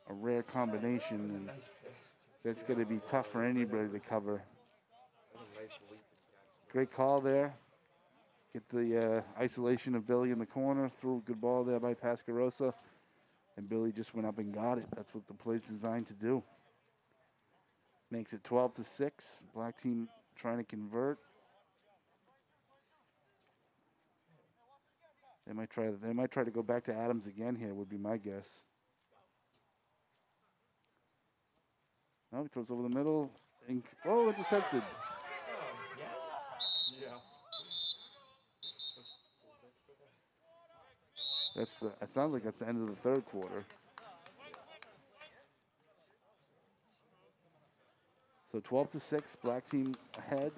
rare combination, and that's going to be tough for anybody to cover. Great call there. Get the isolation of Billy in the corner. Threw a good ball there by Pascarosa, and Billy just went up and got it. That's what the play's designed to do. Makes it 12-6. Black team trying to convert. They might try to go back to Adams again here, would be my guess. No, he throws over the middle. Oh, intercepted. It sounds like that's the end of the 3rd quarter. So 12-6, black team ahead.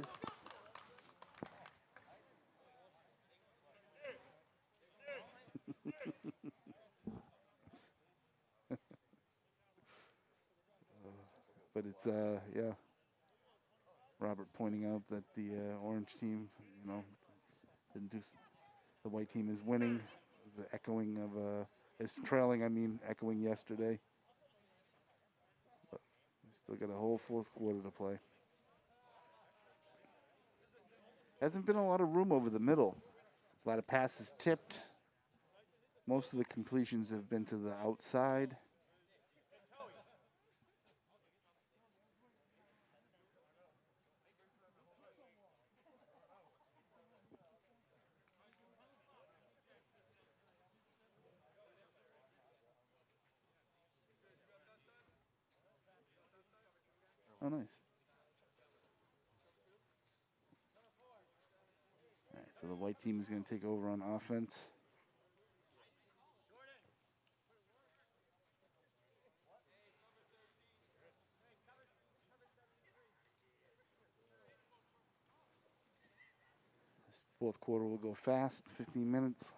But it's, Robert pointing out that the orange team, Didn't do. The white team is winning. The echoing of is trailing. I mean, echoing yesterday. But we still got a whole fourth quarter to play. Hasn't been a lot of room over the middle. A lot of passes tipped. Most of the completions have been to the outside. Oh, nice. All right, so the white team is going to take over on offense. This fourth quarter will go fast, 15 minutes.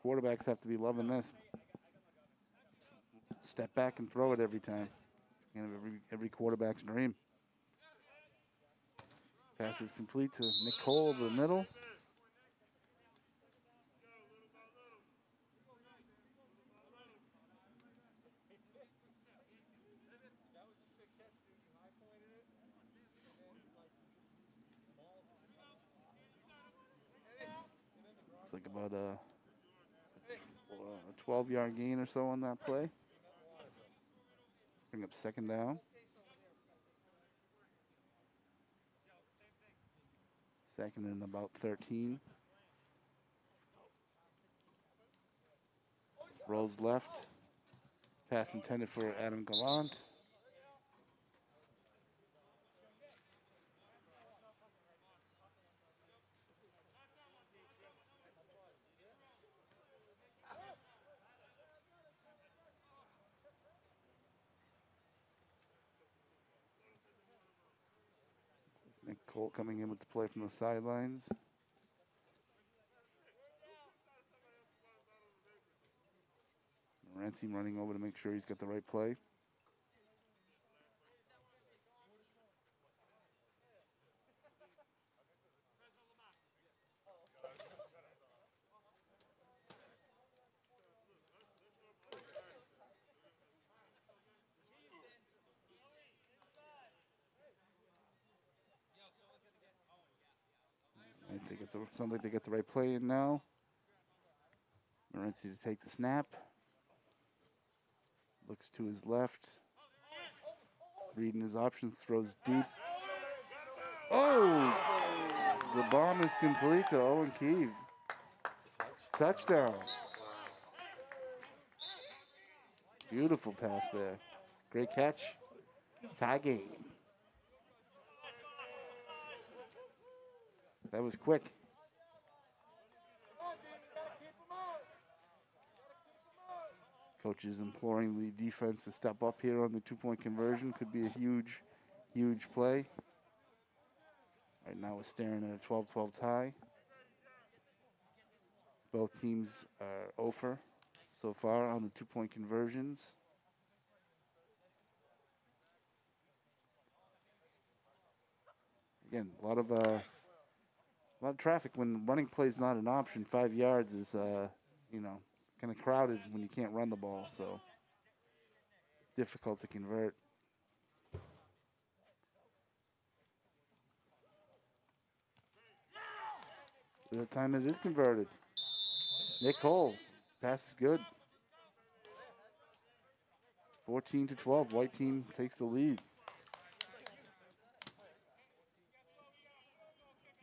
Quarterbacks have to be loving this. Step back and throw it every time. Kind of every quarterback's dream. Pass is complete to Nick Cole over the middle. Looks like about a 12-yard gain or so on that play. Bring up second down. Second and about 13. Rolls left. Pass intended for Adam Gallant. Nick Cole coming in with the play from the sidelines. Morency running over to make sure he's got the right play. Sounds like they get the right play in now. Morency to take the snap. Looks to his left. Reading his options, throws deep. Oh! The bomb is complete to Owen Keeve. Touchdown. Beautiful pass there. Great catch. Tie game. That was quick. Coach is imploring the defense to step up here on the two-point conversion. Could be a huge, huge play. Right now we're staring at a 12-12 tie. Both teams are over so far on the two-point conversions. Again, a lot of traffic when running play is not an option. 5 yards is, kind of crowded when you can't run the ball, so difficult to convert. By the time it is converted, Nick Cole, pass is good. 14-12, white team takes the lead.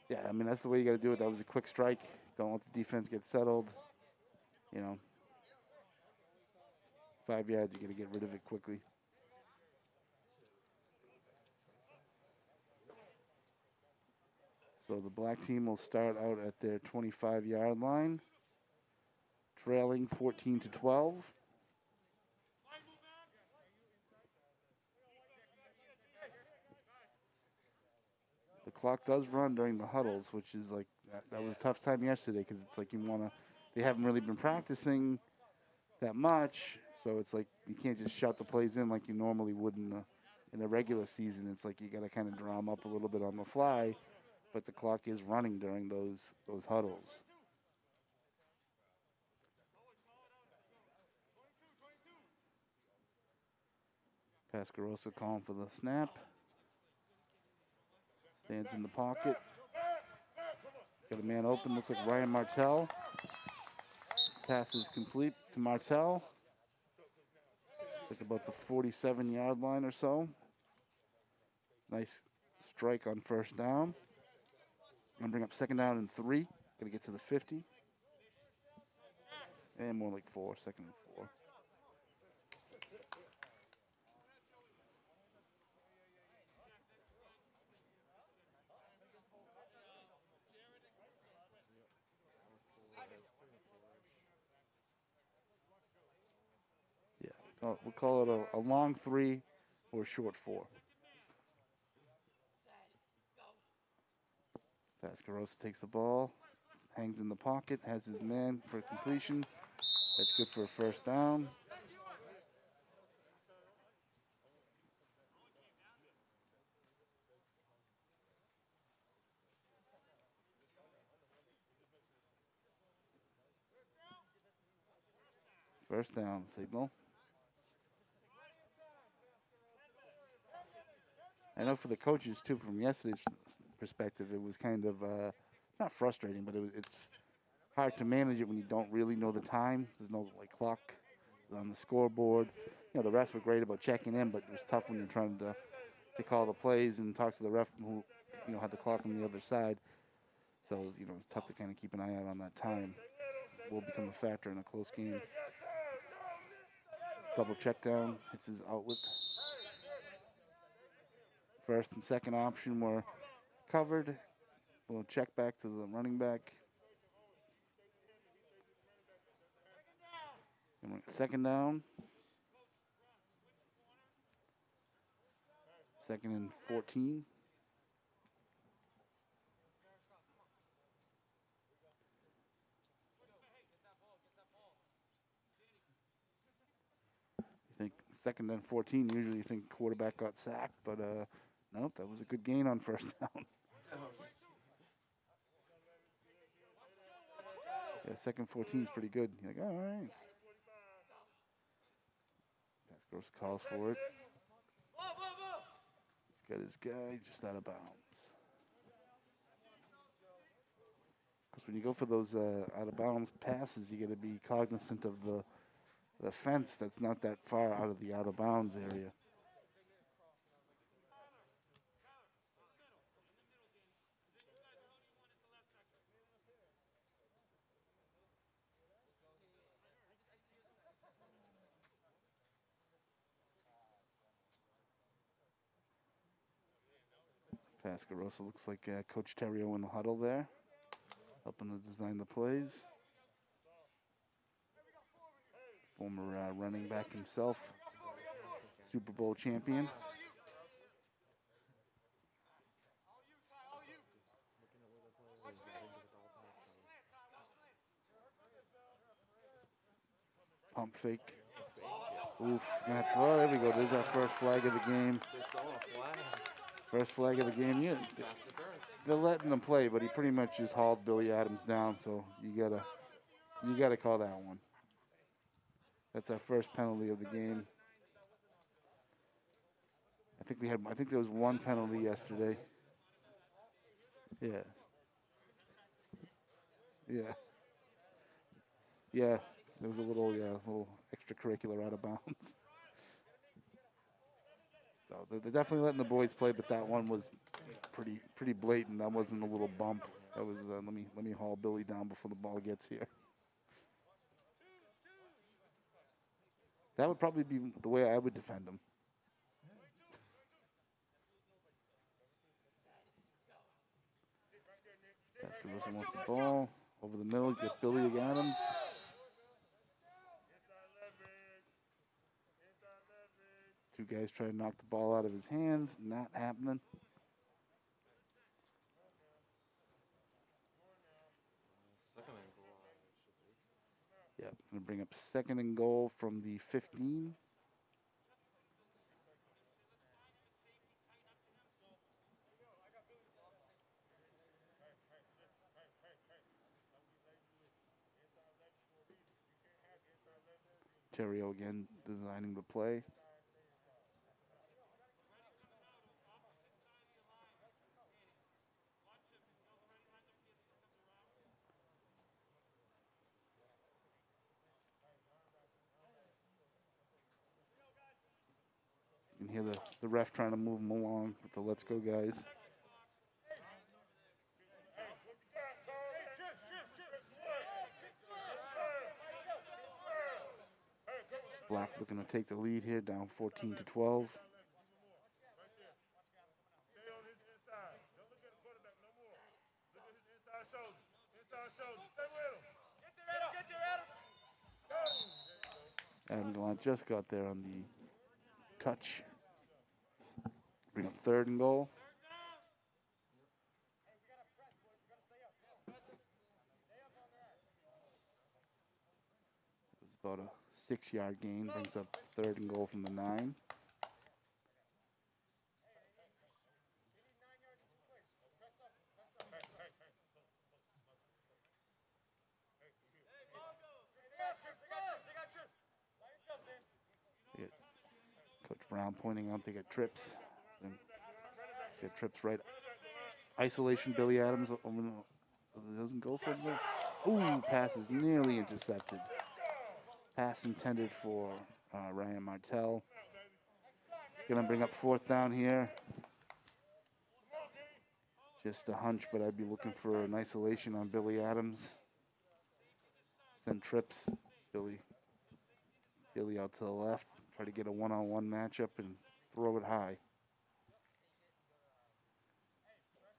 Yeah, I mean, that's the way you got to do it. That was a quick strike. Don't let the defense get settled. 5 yards, you got to get rid of it quickly. So the black team will start out at their 25-yard line, trailing 14-12. The clock does run during the huddles, which is like, that was a tough time yesterday because it's like they haven't really been practicing. that much. So it's like you can't just shout the plays in like you normally would in a regular season. It's like you got to kind of draw them up a little bit on the fly, but the clock is running during those huddles. Pascarosa calling for the snap. Stands in the pocket. Got a man open, looks like Ryan Martell. Pass is complete to Martell. It's like about the 47-yard line or so. Nice strike on first down. Gonna bring up second down and 3. Gonna get to the 50. And more like 4, second and 4. We'll call it a long 3 or a short 4. Pascarosa takes the ball, hangs in the pocket, has his man for completion. That's good for a first down. First down signal. I know for the coaches, too, from yesterday's perspective, it was kind of not frustrating, but it's hard to manage it when you don't really know the time. There's no, like, clock on the scoreboard. You know, the refs were great about checking in, but it was tough when you're trying to call the plays and talk to the ref who, had the clock on the other side. So, it was tough to kind of keep an eye out on that time. Will become a factor in a close game. Double check down, hits his outlet. First and second option were covered. We'll check back to the running back. And second down. Second and 14. You think second and 14, usually you think quarterback got sacked, but nope, that was a good gain on first down. Yeah, second 14 is pretty good. You're like, all right. Pascarosa calls for it. He's got his guy just out of bounds. Because when you go for those out of bounds passes, you got to be cognizant of the fence that's not that far out of the out of bounds area. Pascarosa looks like Coach Terrio in the huddle there, helping to design the plays. Former running back himself, Super Bowl champion. Pump fake. Oof. That's, oh, there we go. There's our first flag of the game. First flag of the game. Yeah, they're letting him play, but he pretty much just hauled Billy Adams down. So you gotta call that one. That's our first penalty of the game. I think there was one penalty yesterday. Yeah. Yeah. Yeah. There was a little extracurricular out of bounds. So they're definitely letting the boys play, but that one was pretty blatant. That wasn't a little bump. That was let me haul Billy down before the ball gets here. That would probably be the way I would defend him. Pascarosa wants the ball over the middle. He's got Billy Adams. Two guys try to knock the ball out of his hands. Not happening. Yeah, going to bring up 2nd and goal from the 15. Terrio again designing the play. You can hear the ref trying to move him along with the let's go guys. Black looking to take the lead here, down 14 to 12. Adam Gallant just got there on the touch. Bring up 3rd and goal. It was about a 6-yard gain. Brings up 3rd and goal from the 9. Coach Brown pointing out they get trips. Get trips right. Isolation, Billy Adams doesn't go for it. Ooh, pass is nearly intercepted. Pass intended for Ryan Martell. Gonna bring up 4th down here. Just a hunch, but I'd be looking for an isolation on Billy Adams. Send trips. Billy out to the left. Try to get a one-on-one matchup and throw it high.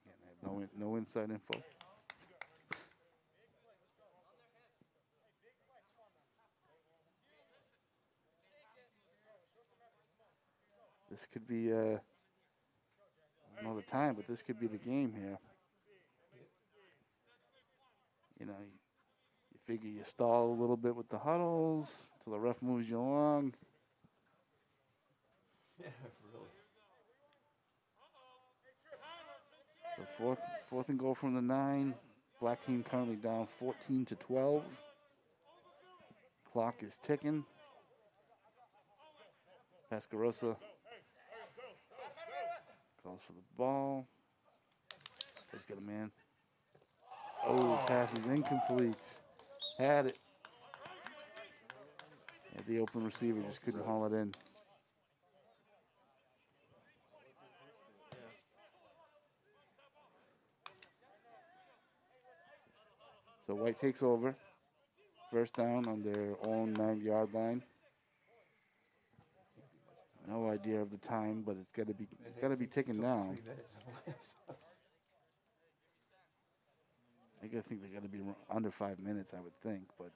Again, I have no inside info. This could be, I don't know the time, but this could be the game here. You know, you figure you stall a little bit with the huddles till the ref moves you along. Yeah, really. So fourth and goal from the 9. Black team currently down 14 to 12. Clock is ticking. Pascarosa calls for the ball. He's got a man. Oh, pass is incomplete. Had it. Yeah, the open receiver just couldn't haul it in. So White takes over. 1st down on their own 9-yard line. No idea of the time, but it's got to be ticking down. I think they got to be under 5 minutes, I would think, but.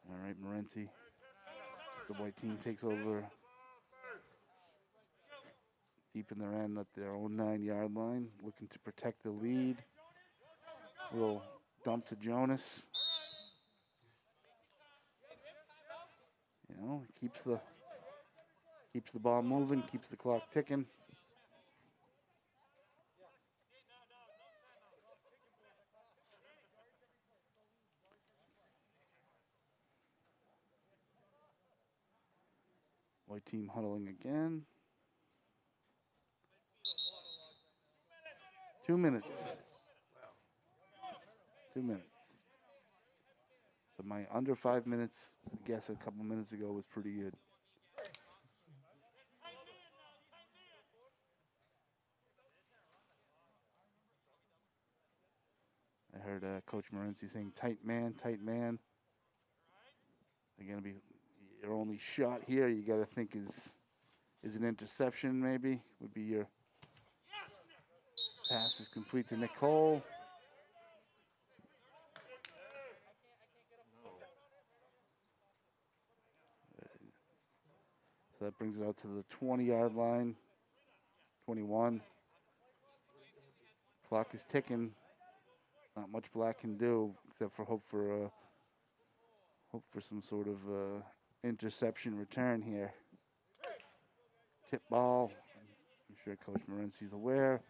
All right, Morency. The White team takes over deep in their end at their own 9-yard line, looking to protect the lead. Little dump to Jonas. You know, keeps the ball moving, keeps the clock ticking. White team huddling again. 2 minutes. 2 minutes. So my under 5 minutes, I guess a couple minutes ago, was pretty good. I heard Coach Morency saying, tight man, tight man. They're going to be your only shot here. You got to think is an interception maybe, would be your pass is complete to Nicole. So that brings it out to the 20-yard line. 21. Clock is ticking. Not much Black can do except for hope for some sort of interception return here. Tip ball. I'm sure Coach Morency's aware.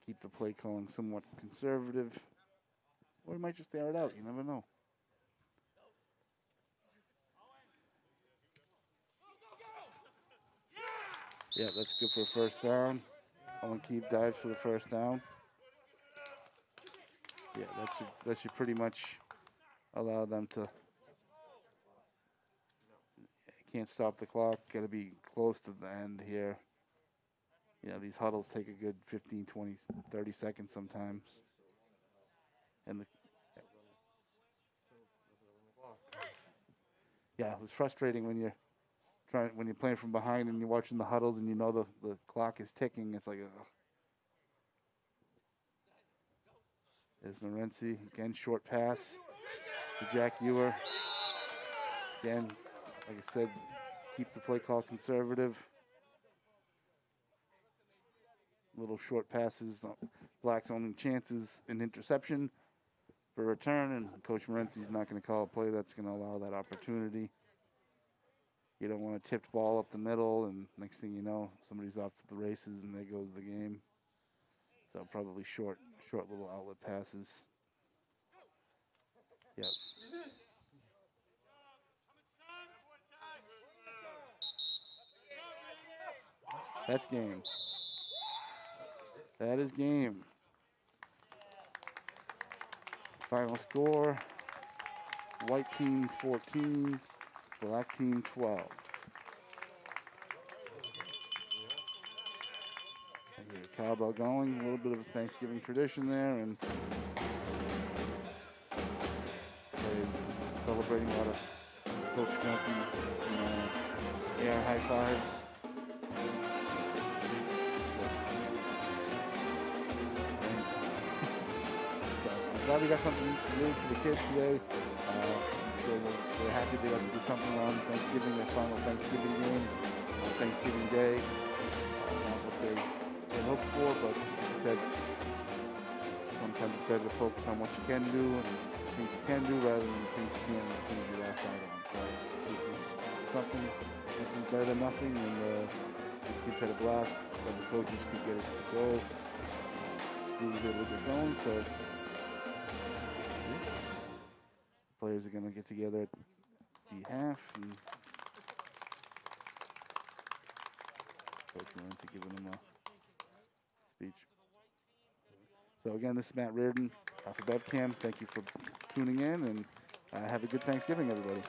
Keep the play calling somewhat conservative. Or he might just air it out. You never know. Yeah, that's good for a first down. Owen Keeve dives for the first down. Yeah, that should pretty much allow them to. Can't stop the clock. Got to be close to the end here. Yeah, these huddles take a good 15, 20, 30 seconds sometimes. And yeah, it was frustrating when you're playing from behind and you're watching the huddles and you know the clock is ticking. It's like, ugh. There's Morency again, short pass to Jack Ewer. Again, like I said, keep the play call conservative. Little short passes, Black's only chances an interception for return, and Coach Morency's not going to call a play that's going to allow that opportunity. You don't want a tipped ball up the middle, and next thing you know, somebody's off to the races, and there goes the game. So probably short little outlet passes. Yep. That's game. That is game. Final score, white team 14, black team 12. I hear a cowbell going, a little bit of a Thanksgiving tradition there, and celebrating a lot of Coach Smoky, air high fives. Glad we got something to do for the kids today. So we're happy they got to do something on Thanksgiving, their final Thanksgiving game on Thanksgiving Day. Not what they had hoped for, but like I said, sometimes it's better to focus on what you can do and things you can do rather than things you can't and things you lost out on. So it was something better than nothing, and the kids had a blast. But the coaches could get it to go. We was able to get going, so players are going to get together at the half, and Coach Morency giving them a speech. So again, this is Matt Reardon for BevCam. Thank you for tuning in, and have a good Thanksgiving, everybody.